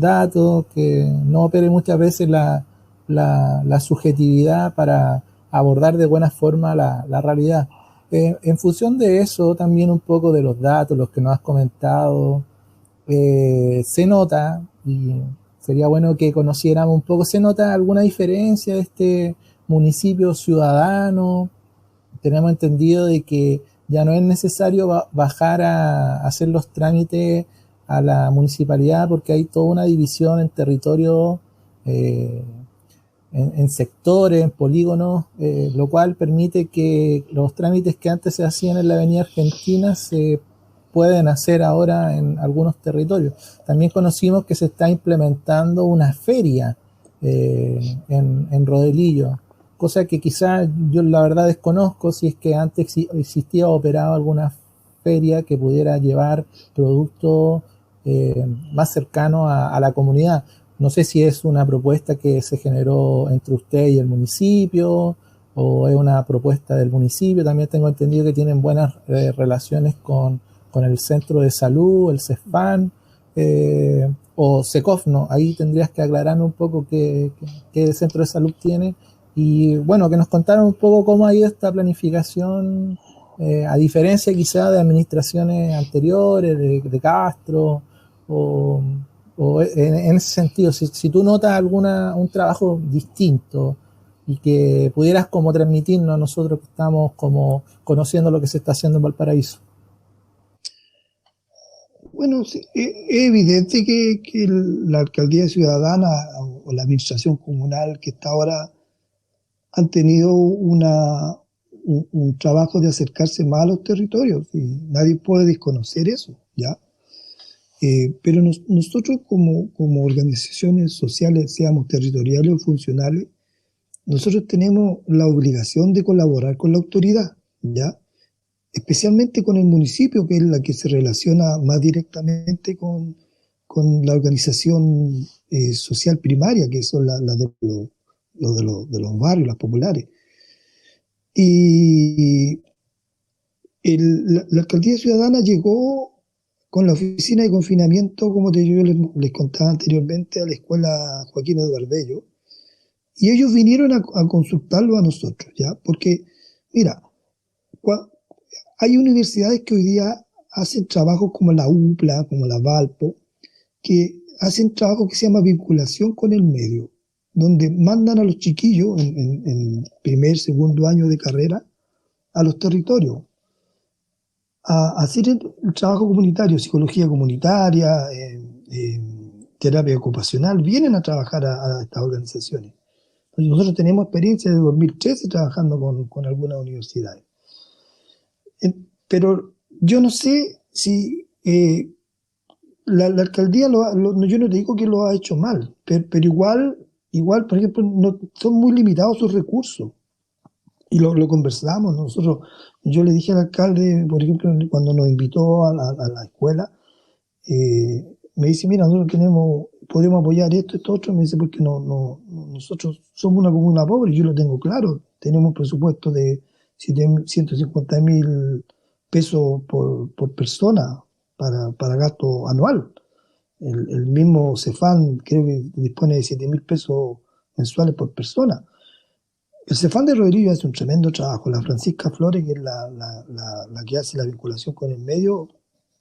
datos, que no opere muchas veces la la subjetividad para abordar de buena forma la realidad. En función de eso, también un poco de los datos, los que nos has comentado, se nota, y sería bueno que conociéramos un poco, se nota alguna diferencia de este municipio ciudadano. Tenemos entendido de que ya no es necesario bajar a hacer los trámites a la municipalidad porque hay toda una división en territorio, en sectores, en polígonos, lo cual permite que los trámites que antes se hacían en la Avenida Argentina se pueden hacer ahora en algunos territorios. También conocimos que se está implementando una feria en Rodelillo, cosa que quizás yo la verdad desconozco si es que antes existía o operaba alguna feria que pudiera llevar productos más cercanos a la comunidad. No sé si es una propuesta que se generó entre usted y el municipio o es una propuesta del municipio. También tengo entendido que tienen buenas relaciones con el centro de salud, el CEFAN o SECOF, ¿no? Ahí tendrías que aclararme un poco qué centro de salud tiene. Y bueno, que nos contaran un poco cómo ha ido esta planificación, a diferencia quizá de administraciones anteriores, de Castro, o en ese sentido, si tú notas un trabajo distinto y que pudieras como transmitirnos a nosotros que estamos como conociendo lo que se está haciendo en Valparaíso.
Bueno, sí, es evidente que la alcaldía ciudadana o la administración comunal que está ahora han tenido un trabajo de acercarse más a los territorios y nadie puede desconocer eso, ¿ya? Pero nosotros como organizaciones sociales, seamos territoriales o funcionales, nosotros tenemos la obligación de colaborar con la autoridad, ¿ya? Especialmente con el municipio, que es la que se relaciona más directamente con la organización social primaria, que son las de los barrios, las populares. Y la alcaldía ciudadana llegó con la oficina de confinamiento, como yo les contaba anteriormente, a la escuela Joaquín Eduardo Bello, y ellos vinieron a consultarlo a nosotros, ¿ya? Porque, mira, hay universidades que hoy día hacen trabajos como la UPLA, como la Valpo, que hacen trabajo que se llama vinculación con el medio, donde mandan a los chiquillos en primer, segundo año de carrera a los territorios a hacer el trabajo comunitario, psicología comunitaria, terapia ocupacional, vienen a trabajar a estas organizaciones. Entonces nosotros tenemos experiencia de 2013 trabajando con algunas universidades. Pero yo no sé si la alcaldía, yo no te digo que lo ha hecho mal, pero igual, por ejemplo, no, son muy limitados sus recursos. Y lo conversamos nosotros. Yo le dije al alcalde, por ejemplo, cuando nos invitó a la escuela, me dice, mira, nosotros podemos apoyar esto, otro. Me dice, porque nosotros somos una comuna pobre, y yo lo tengo claro. Tenemos un presupuesto de 150.000 pesos por persona para gasto anual. El mismo CEFAN creo que dispone de 7.000 pesos mensuales por persona. El CEFAN de Rodrigo hace un tremendo trabajo. La Francisca Flores, que es la que hace la vinculación con el medio,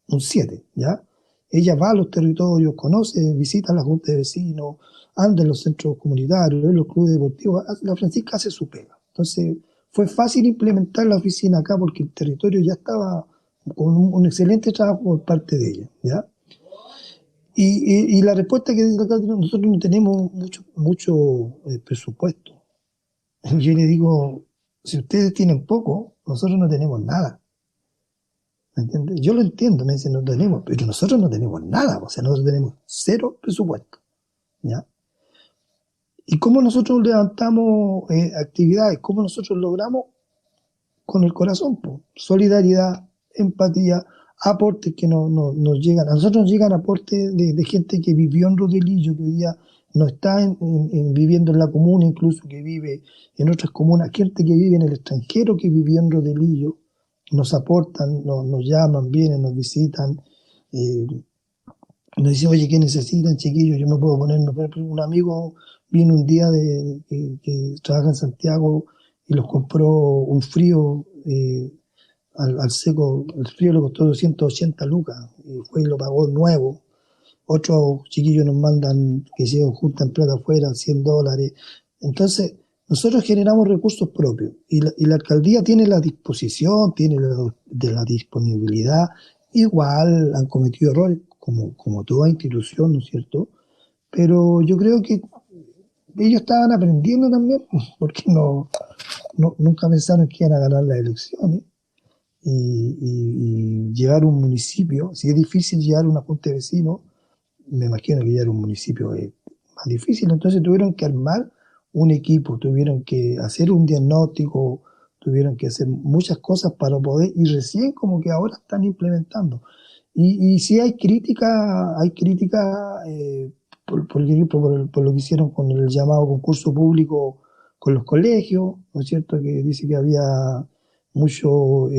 un 7, ¿ya? Ella va a los territorios, conoce, visita la junta de vecinos, anda en los centros comunitarios, en los clubes deportivos. La Francisca hace su pega. Entonces, fue fácil implementar la oficina acá porque el territorio ya estaba con un excelente trabajo por parte de ella, ¿ya? Y la respuesta que dice acá, nosotros no tenemos mucho presupuesto. Yo le digo, si ustedes tienen poco, nosotros no tenemos nada. ¿Me entiendes? Yo lo entiendo, me dicen no tenemos, pero nosotros no tenemos nada, o sea, nosotros tenemos 0 presupuesto, ¿ya? ¿Y cómo nosotros levantamos actividades? ¿Cómo nosotros logramos? Con el corazón, pues. Solidaridad, empatía, aportes que nos llegan. A nosotros nos llegan aportes de gente que vivió en Rodelillo, que hoy día no está viviendo en la comuna, incluso que vive en otras comunas, gente que vive en el extranjero, que vivió en Rodelillo, nos aportan, nos llaman, vienen, nos visitan. nos dicen, oye, ¿qué necesitan, chiquillos? Yo me puedo poner, un amigo vino un día que trabaja en Santiago y los compró un frío al seco, el frío le costó 280 lucas, y fue y lo pagó nuevo. Otros chiquillos nos mandan que se juntan plata afuera, $100. Entonces, nosotros generamos recursos propios y la alcaldía tiene la disposición, tiene la disponibilidad. Igual han cometido errores, como toda institución, ¿no es cierto? Pero yo creo que ellos estaban aprendiendo también, porque nunca pensaron que iban a ganar las elecciones. Y llevar un municipio, si es difícil llevar una junta de vecinos, me imagino que llevar un municipio es más difícil. Entonces tuvieron que armar un equipo, tuvieron que hacer un diagnóstico, tuvieron que hacer muchas cosas para poder, y recién como que ahora están implementando. Y sí hay crítica por lo que hicieron con el llamado concurso público con los colegios, ¿no es cierto? Que dice que había mucho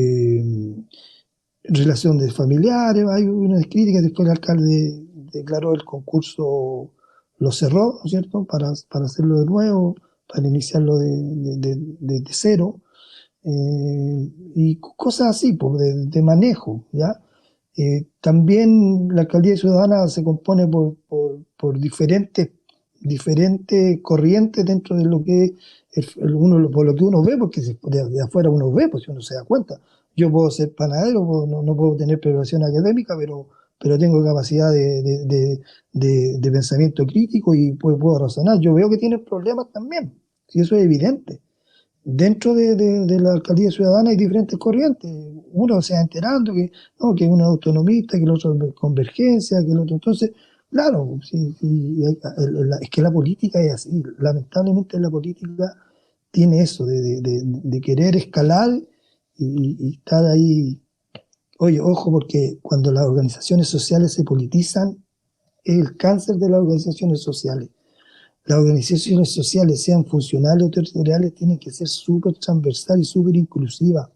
relación de familiares, hay unas críticas, después el alcalde declaró el concurso, lo cerró, ¿no es cierto?, para hacerlo de nuevo, para iniciarlo de cero, y cosas así, pues, de manejo, ¿ya? También la alcaldía ciudadana se compone por diferentes corrientes dentro de lo que por lo que uno ve, porque de afuera uno ve, pues si uno se da cuenta. Yo puedo ser panadero, no puedo tener preparación académica, pero tengo capacidad de pensamiento crítico y puedo razonar. Yo veo que tienen problemas también, si eso es evidente. Dentro de la alcaldía ciudadana hay diferentes corrientes. Uno se va enterando que uno es autonomista, que el otro es convergencia, que el otro. Entonces, claro, sí, es que la política es así. Lamentablemente la política tiene eso de querer escalar y estar ahí. Oye, ojo, porque cuando las organizaciones sociales se politizan, es el cáncer de las organizaciones sociales. Las organizaciones sociales, sean funcionales o territoriales, tienen que ser súper transversales y súper inclusivas.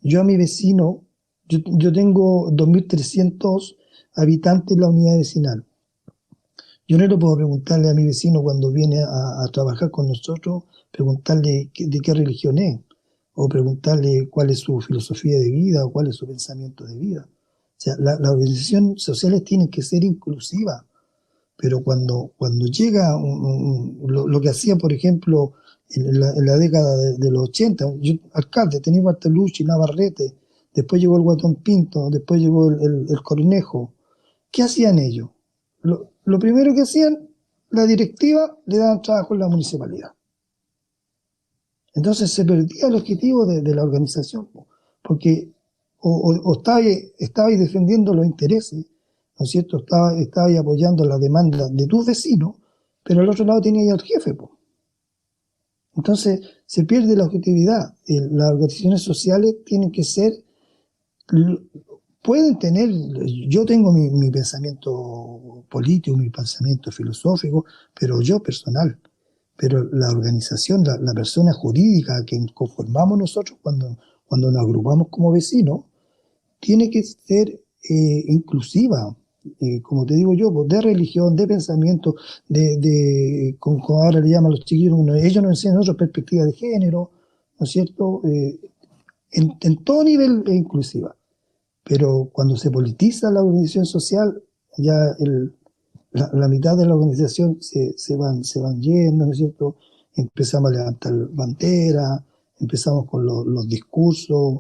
Yo a mi vecino, yo tengo 2.300 habitantes en la unidad vecinal. Yo no le puedo preguntarle a mi vecino cuando viene a trabajar con nosotros, preguntarle de qué religión es, o preguntarle cuál es su filosofía de vida o cuál es su pensamiento de vida. O sea, las organizaciones sociales tienen que ser inclusivas. Pero cuando llega lo que hacía, por ejemplo, en la década de los 80, alcalde, tenía Bartolucci, Navarrete, después llegó el Guatón Pinto, después llegó el Cornejo. ¿Qué hacían ellos? Lo primero que hacían, la directiva le daban trabajo en la municipalidad. Entonces se perdía el objetivo de la organización, porque o estabais defendiendo los intereses, ¿no es cierto? Estaba apoyando la demanda de tus vecinos, pero al otro lado tenía al jefe, pues. Entonces se pierde la objetividad. Las organizaciones sociales tienen que ser, pueden tener, yo tengo mi pensamiento político, mi pensamiento filosófico, pero yo personal. Pero la organización, la persona jurídica que conformamos nosotros cuando nos agrupamos como vecinos, tiene que ser inclusiva. Como te digo yo, de religión, de pensamiento, como ahora le llaman a los chiquillos, ellos nos enseñan otra perspectiva de género, ¿no es cierto? En todo nivel es inclusiva. Pero cuando se politiza la organización social, ya la mitad de la organización se van yendo, ¿no es cierto? Empezamos a levantar bandera, empezamos con los discursos,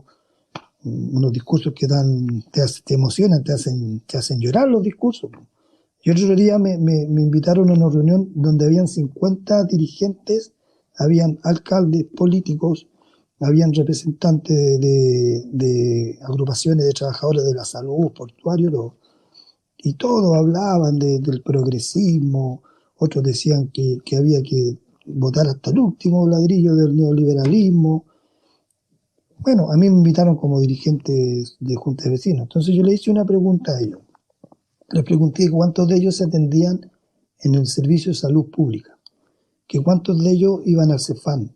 unos discursos que te emocionan, te hacen llorar los discursos. Yo el otro día me invitaron a una reunión donde habían 50 dirigentes, habían alcaldes, políticos, habían representantes de agrupaciones de trabajadores de la salud, portuarios, y todos hablaban del progresismo, otros decían que había que votar hasta el último ladrillo del neoliberalismo. Bueno, a mí me invitaron como dirigente de Junta de Vecinos. Entonces yo le hice una pregunta a ellos. Les pregunté cuántos de ellos se atendían en el servicio de salud pública, que cuántos de ellos iban al Cefam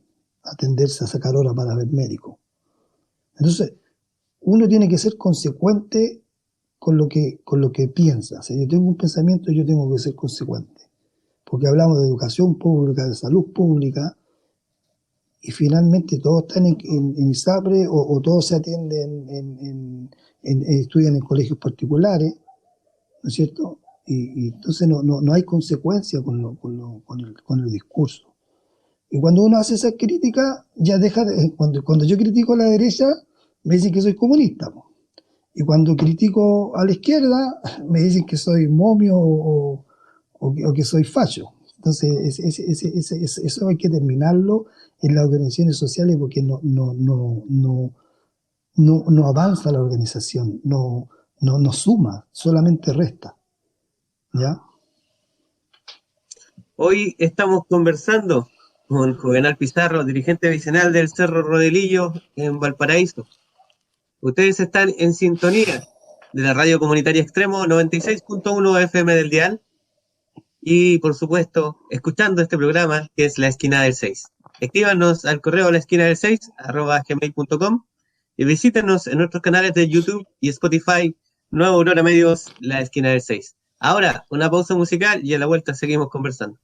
a atenderse, a sacar hora para ver médico. Entonces, uno tiene que ser consecuente con lo que piensa. O sea, yo tengo un pensamiento, yo tengo que ser consecuente. Porque hablamos de educación pública, de salud pública, y finalmente todos están en ISAPRE o todos se atienden, estudian en colegios particulares, ¿no es cierto? Y entonces no hay consecuencia con el discurso. Y cuando uno hace esa crítica, ya deja cuando yo critico a la derecha, me dicen que soy comunista. Y cuando critico a la izquierda, me dicen que soy momio o que soy facho. Entonces, eso hay que terminarlo en las organizaciones sociales porque no avanza la organización, no suma, solamente resta. ¿Ya?
Hoy estamos conversando con Juvenal Pizarro, dirigente vecinal del Cerro Rodelillo en Valparaíso. Ustedes están en sintonía de la radio comunitaria Extremo 96.1 FM del dial y, por supuesto, escuchando este programa que es La Esquina del 6. Escríbanos al correo laesquinadelseis@gmail.com y visítenos en nuestros canales de YouTube y Spotify, Nueva Aurora Medios, La Esquina del 6. Ahora, una pausa musical y a la vuelta seguimos conversando.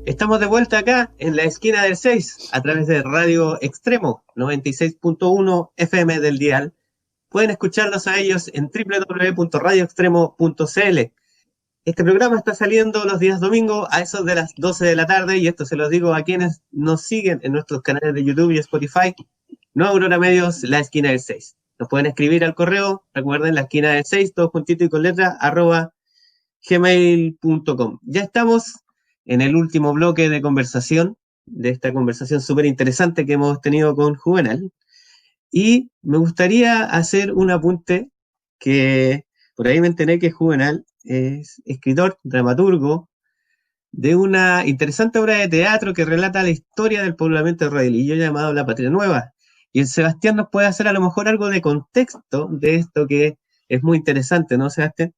Estamos de vuelta acá en La Esquina del 6 a través de Radio Extremo 96.1 FM del dial. Pueden escucharlos a ellos en www.radioextremo.cl. Este programa está saliendo los días domingos a eso de las 12 de la tarde y esto se los digo a quienes nos siguen en nuestros canales de YouTube y Spotify. Nueva Aurora Medios, La Esquina del 6. Nos pueden escribir al correo, recuerden, La Esquina del 6, todo juntito y con letra, @gmail.com. Ya estamos en el último bloque de conversación, de esta conversación súper interesante que hemos tenido con Juvenal. Y me gustaría hacer un apunte que por ahí me enteré que Juvenal es escritor, dramaturgo, de una interesante obra de teatro que relata la historia del poblamiento de Rodelillo llamado La Patria Nueva. Y el Sebastián nos puede hacer a lo mejor algo de contexto de esto que es muy interesante, ¿no, Sebastián?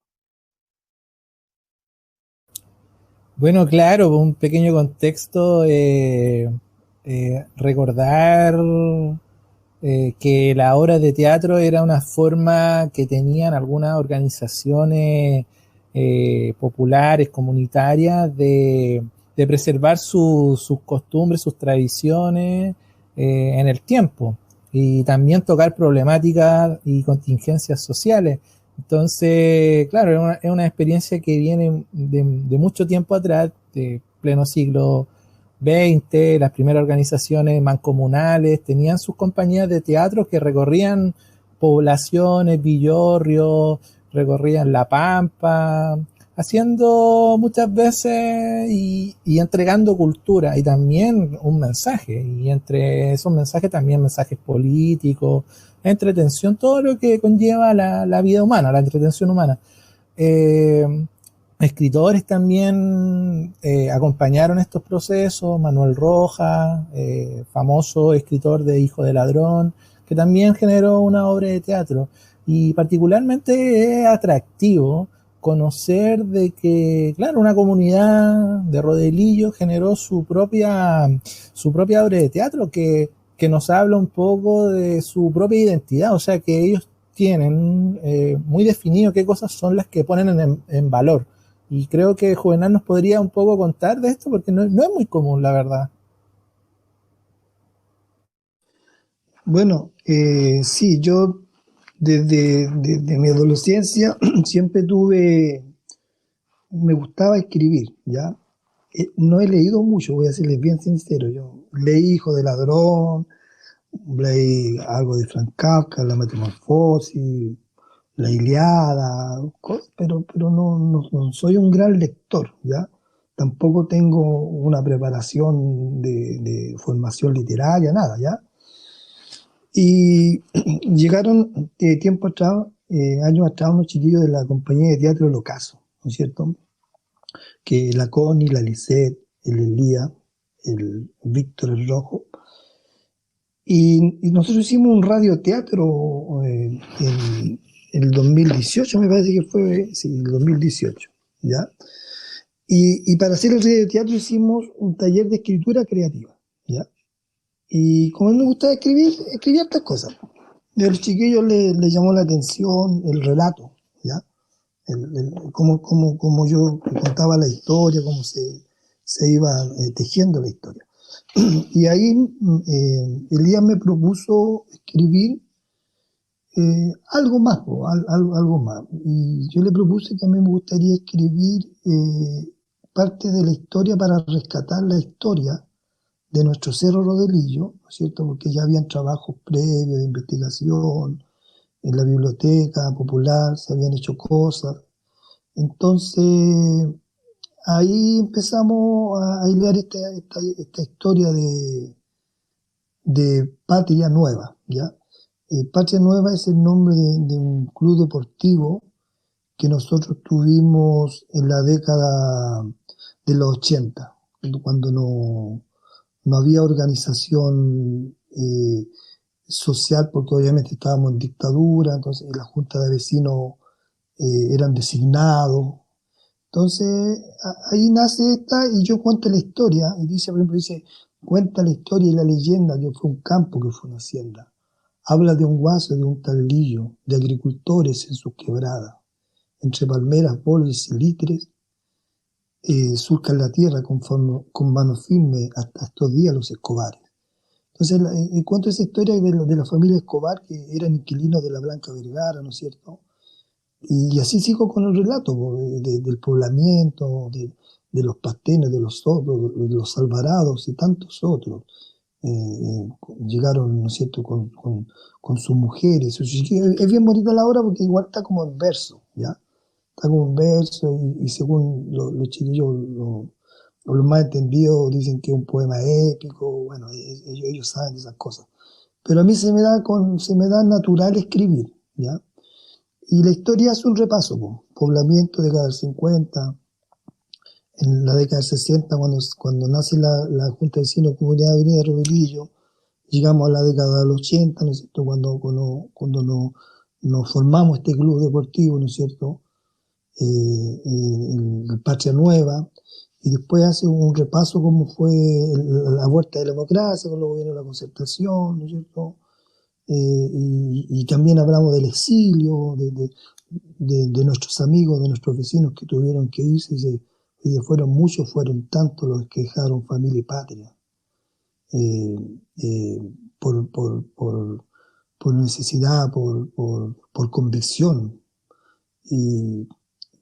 Bueno, claro, un pequeño contexto, recordar que la obra de teatro era una forma que tenían algunas organizaciones populares, comunitarias, de preservar sus costumbres, sus tradiciones en el tiempo, y también tocar problemáticas y contingencias sociales Entonces, claro, es una experiencia que viene de mucho tiempo atrás, de pleno siglo XX. Las primeras organizaciones mancomunales tenían sus compañías de teatro que recorrían poblaciones, villorrios, recorrían La Pampa, haciendo muchas veces y entregando cultura y también un mensaje. Y entre esos mensajes también mensajes políticos, entretención, todo lo que conlleva la vida humana, la entretención humana. Eh, Escritores también acompañaron estos procesos. Manuel Rojas, famoso escritor de Hijo de Ladrón, que también generó una obra de teatro. Y particularmente es atractivo conocer de que, claro, una comunidad de Rodelillo generó su propia obra de teatro que nos habla un poco de su propia identidad. O sea, que ellos tienen muy definido qué cosas son las que ponen en valor. Y creo que Juvenal nos podría un poco contar de esto, porque no es muy común, la verdad.
Bueno, sí, yo desde mi adolescencia siempre me gustaba escribir, ¿ya? No he leído mucho, voy a serles bien sincero. Yo leí Hijo de Ladrón, leí algo de Franz Kafka, La Metamorfosis, La Ilíada, pero no soy un gran lector, ¿ya? Tampoco tengo una preparación de formación literaria, nada, ¿ya? Y llegaron tiempo atrás, años atrás, unos chiquillos de la compañía de teatro El Ocaso, ¿no es cierto? Que la Connie, la Lisette, el Elías, el Víctor el Rojo. Y nosotros hicimos un radioteatro en el 2018, me parece que fue, sí, el 2018, ¿ya? Y para hacer el radioteatro hicimos un taller de escritura creativa, ¿ya? Y como a mí me gustaba escribir, escribí estas cosas. Y a los chiquillos les llamó la atención el relato, ¿ya? Cómo yo contaba la historia, cómo se iba tejiendo la historia. Y ahí Elías me propuso escribir algo más, algo más. Y yo le propuse que a mí me gustaría escribir parte de la historia para rescatar la historia de nuestro Cerro Rodelillo, ¿no es cierto? Porque ya habían trabajos previos de investigación, en la biblioteca popular se habían hecho cosas. Entonces, ahí empezamos a hilar esta historia de Patria Nueva, ¿ya? Patria Nueva es el nombre de un club deportivo que nosotros tuvimos en la década de los 80, cuando no había organización social, porque obviamente estábamos en dictadura, entonces la junta de vecinos eran designados. Entonces ahí nace esta y yo cuento la historia, y dice, por ejemplo, dice, cuenta la historia y la leyenda que fue un campo, que fue una hacienda. Habla de un guaso, de un talillo, de agricultores en sus quebradas, entre palmeras, boles y litres, surcan la tierra con mano firme hasta estos días los Escobares. Entonces cuento esa historia de la familia Escobar, que eran inquilinos de la Blanca Vergara, ¿no es cierto? Y así sigo con el relato del poblamiento, de los pastenes, de los otros, de los alvarados y tantos otros. Llegaron, ¿no es cierto?, con sus mujeres, sus chiquillos. Es bien bonita la obra porque igual está como en verso, ¿ya? Está como en verso y según los chiquillos, los más entendidos dicen que es un poema épico. Bueno, ellos saben de esas cosas. Pero a mí se me da natural escribir, ¿ya? Y la historia hace un repaso, poblamiento década del 50, en la década del 60, cuando nace la Junta de Vecinos Comunidad de Avenida Rodelillo, llegamos a la década del 80, ¿no es cierto?, cuando nos formamos este club deportivo, ¿no es cierto?, el Patria Nueva, y después hace un repaso cómo fue la vuelta de la democracia, con los gobiernos de la concertación, ¿no es cierto?, y también hablamos del exilio, de nuestros amigos, de nuestros vecinos que tuvieron que irse, y fueron muchos, fueron tantos los que dejaron familia y patria, eh, eh, por necesidad, por convicción, y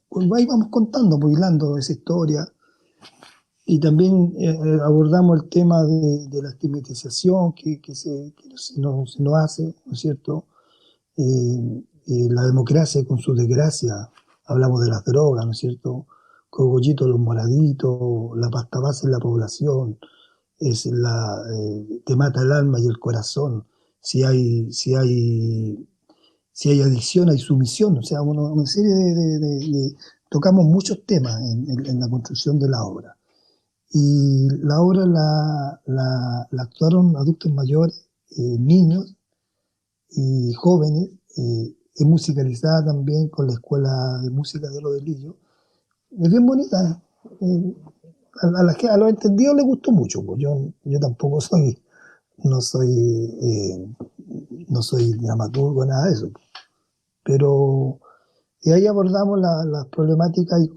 pues ahí vamos contando, pues, hilando esa historia. Y también abordamos el tema de la estigmatización que se nos hace, ¿no es cierto? La democracia con su desgracia, hablamos de las drogas, ¿no es cierto? Cogollitos los moraditos, la pasta base en la población, te mata el alma y el corazón. Si hay adicción, hay sumisión, o sea, una serie tocamos muchos temas en la construcción de la obra. Y la obra la actuaron adultos mayores, niños y jóvenes, es musicalizada también con la Escuela de Música de Rodelillo. Es bien bonita. A los entendidos les gustó mucho, pues yo tampoco no soy dramaturgo, nada de eso. Pero ahí abordamos las problemáticas y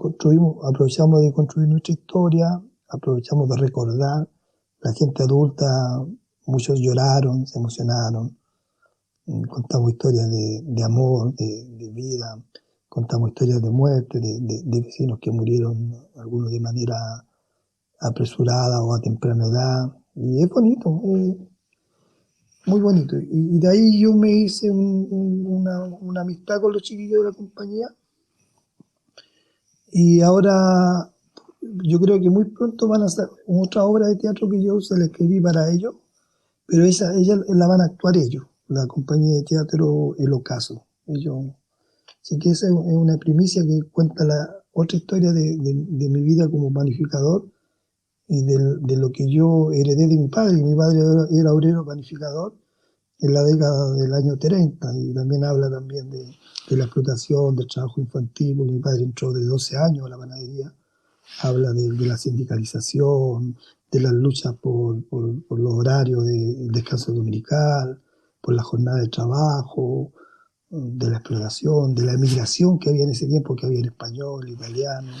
aprovechamos de construir nuestra historia, aprovechamos de recordar. La gente adulta, muchos lloraron, se emocionaron. Contamos historias de amor, de vida, contamos historias de muerte, de vecinos que murieron, algunos de manera apresurada o a temprana edad. Y es bonito, muy bonito. Y de ahí yo me hice una amistad con los chiquillos de la compañía. Y ahora yo creo que muy pronto van a hacer otra obra de teatro que yo se la escribí para ellos, pero ella la van a actuar ellos, la compañía de teatro El Ocaso. Así que esa es una primicia que cuenta la otra historia de mi vida como panificador y de lo que yo heredé de mi padre. Mi padre era obrero panificador en la década del año 30 y también habla también de la explotación, del trabajo infantil, porque mi padre entró de 12 años a la panadería. Habla de la sindicalización, de las luchas por los horarios del descanso dominical, por la jornada de trabajo, de la exploración, de la emigración que había en ese tiempo, que había en español, italiano.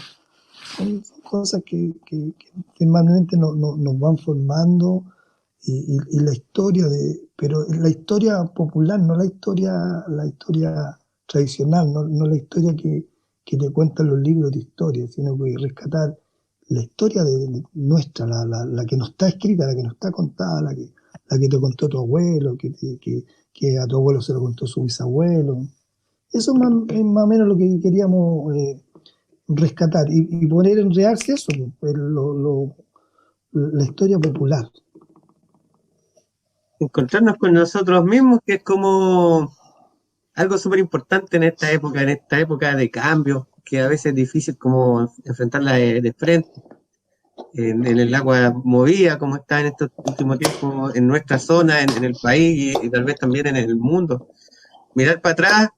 Son cosas que normalmente nos van formando y la historia pero la historia popular, no la historia tradicional, no la historia que te cuentan los libros de historia, sino que rescatar la historia de nuestra, la que no está escrita, la que no está contada, la que te contó tu abuelo, que a tu abuelo se lo contó su bisabuelo. Eso es más o menos lo que queríamos rescatar y poner en realce eso, la historia popular.
Encontrarnos con nosotros mismos, que es como algo súper importante en esta época de cambio, que a veces es difícil como enfrentarla de frente, en el agua movida, como está en estos últimos tiempos en nuestra zona, en el país y tal vez también en el mundo. Mirar para atrás,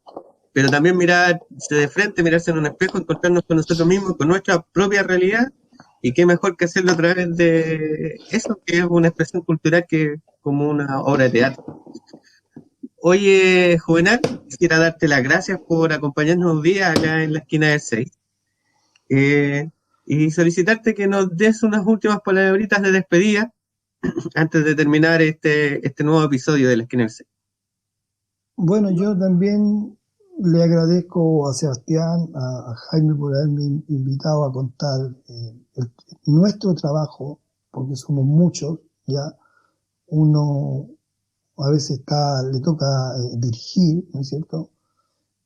pero también mirarse de frente, mirarse en un espejo, encontrarnos con nosotros mismos, con nuestra propia realidad, y qué mejor que hacerlo a través de eso, que es una expresión cultural que como una obra de teatro. Oye, Juvenal, quisiera darte las gracias por acompañarnos un día acá en la esquina del 6. Y solicitarte que nos des unas últimas palabritas de despedida antes de terminar este nuevo episodio de la esquina del 6.
Bueno, yo también le agradezco a Sebastián, a Jaime por haberme invitado a contar nuestro trabajo, porque somos muchos, ya uno a veces le toca dirigir, ¿no es cierto?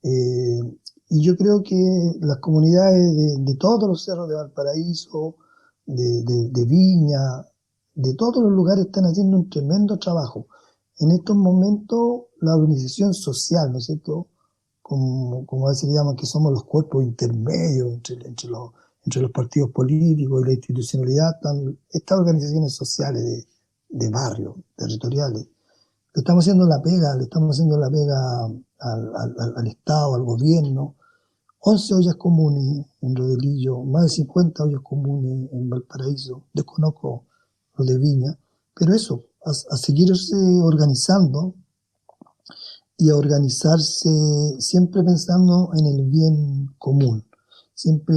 Y yo creo que las comunidades de todos los cerros de Valparaíso, de Viña, de todos los lugares están haciendo un tremendo trabajo. En estos momentos la organización social, ¿no es cierto?, como a veces llaman, que somos los cuerpos intermedios entre los partidos políticos y la institucionalidad, estas organizaciones sociales de barrios, territoriales, le estamos haciendo la pega al Estado, al gobierno. 11 ollas comunes en Rodelillo, más de 50 ollas comunes en Valparaíso, desconozco lo de Viña, pero eso, a seguirse organizando y a organizarse siempre pensando en el bien común, siempre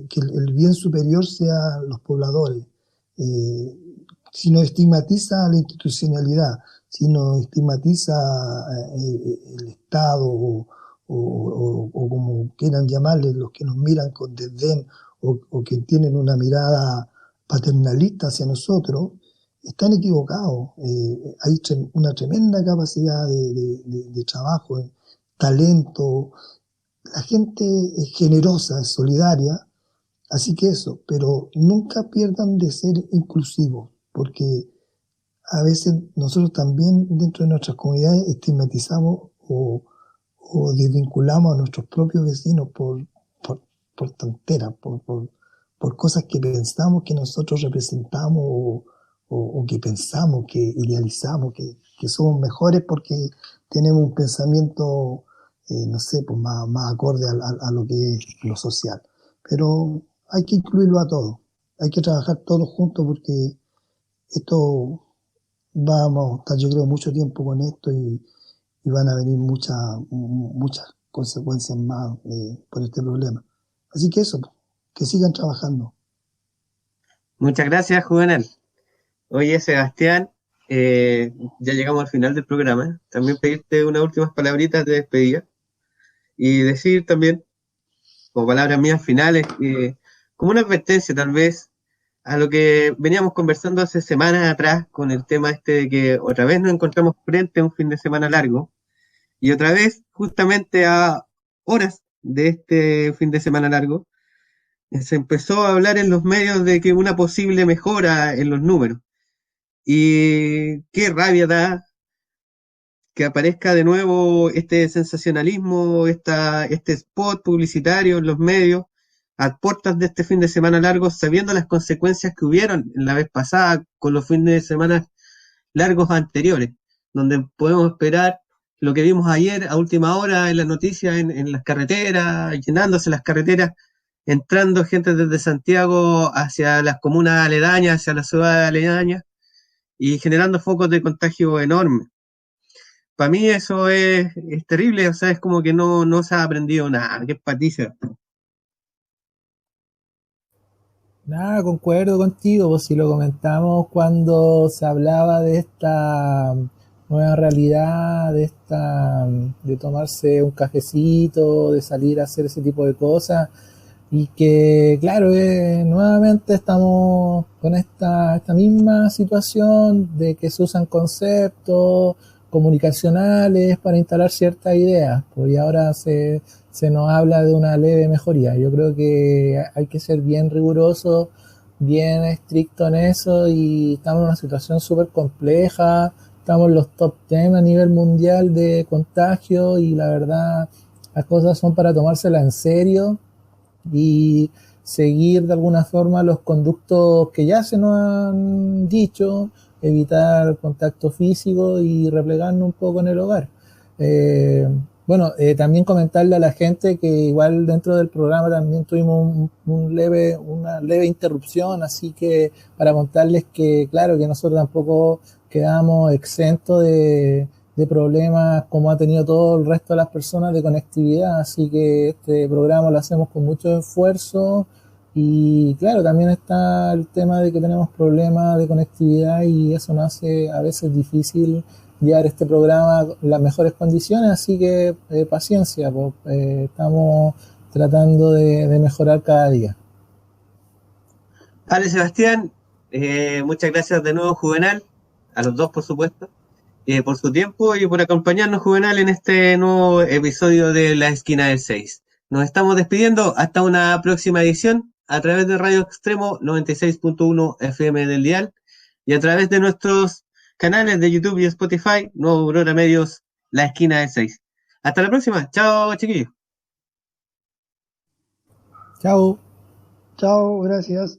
que el bien superior sea los pobladores, si no estigmatiza la institucionalidad, si no estigmatiza el Estado o o como quieran llamarles, los que nos miran con desdén o que tienen una mirada paternalista hacia nosotros, están equivocados. Hay una tremenda capacidad de trabajo, talento. La gente es generosa, es solidaria, así que eso, pero nunca pierdan de ser inclusivos, porque a veces nosotros también dentro de nuestras comunidades estigmatizamos o desvinculamos a nuestros propios vecinos por tonteras, por cosas que pensamos que nosotros representamos o que pensamos, que idealizamos, que somos mejores porque tenemos un pensamiento, no sé, pues más acorde a lo que es lo social. Pero hay que incluirlo a todos, hay que trabajar todos juntos porque esto vamos a estar, yo creo, mucho tiempo con esto y van a venir muchas consecuencias más por este problema. Así que eso, que sigan trabajando.
Muchas gracias, Juvenal. Oye, Sebastián, ya llegamos al final del programa. También pedirte unas últimas palabritas de despedida y decir también, como palabras mías finales, como una advertencia tal vez a lo que veníamos conversando hace semanas atrás con el tema este de que otra vez nos encontramos frente a un fin de semana largo y otra vez justamente a horas de este fin de semana largo se empezó a hablar en los medios de que una posible mejora en los números. Y qué rabia da que aparezca de nuevo este sensacionalismo, este spot publicitario en los medios, a puertas de este fin de semana largo, sabiendo las consecuencias que hubieron en la vez pasada con los fines de semana largos anteriores, donde podemos esperar lo que vimos ayer a última hora en las noticias, en las carreteras, llenándose las carreteras, entrando gente desde Santiago hacia las comunas aledañas, hacia las ciudades aledañas, y generando focos de contagio enormes. Para mí eso es terrible, o sea, es como que no se ha aprendido nada, que es patiza.
Nada, concuerdo contigo, pues si lo comentamos cuando se hablaba de esta nueva realidad, de tomarse un cafecito, de salir a hacer ese tipo de cosas, y que claro, nuevamente estamos con esta misma situación de que se usan conceptos comunicacionales para instalar ciertas ideas, pues y ahora se nos habla de una leve mejoría. Yo creo que hay que ser bien riguroso, bien estricto en eso, y estamos en una situación súper compleja, estamos en los top 10 a nivel mundial de contagio y la verdad las cosas son para tomárselas en serio y seguir de alguna forma los conductos que ya se nos han dicho, evitar contacto físico y replegarnos un poco en el hogar. También comentarle a la gente que igual dentro del programa también tuvimos una leve interrupción, así que para contarles que claro, que nosotros tampoco quedamos exentos de problemas como ha tenido todo el resto de las personas de conectividad, así que este programa lo hacemos con mucho esfuerzo y claro, también está el tema de que tenemos problemas de conectividad y eso nos hace a veces difícil llevar este programa en las mejores condiciones, así que paciencia, pues, estamos tratando de mejorar cada día.
Vale, Sebastián, muchas gracias de nuevo, Juvenal, a los dos por supuesto, por su tiempo y por acompañarnos, Juvenal, en este nuevo episodio de La Esquina del 6. Nos estamos despidiendo hasta una próxima edición a través de Radio Extremo 96.1 FM del dial y a través de nuestros canales de YouTube y Spotify, Nuevo Aurora Medios, La Esquina del 6. Hasta la próxima. Chao, chiquillos.
Chao.
Chao, gracias.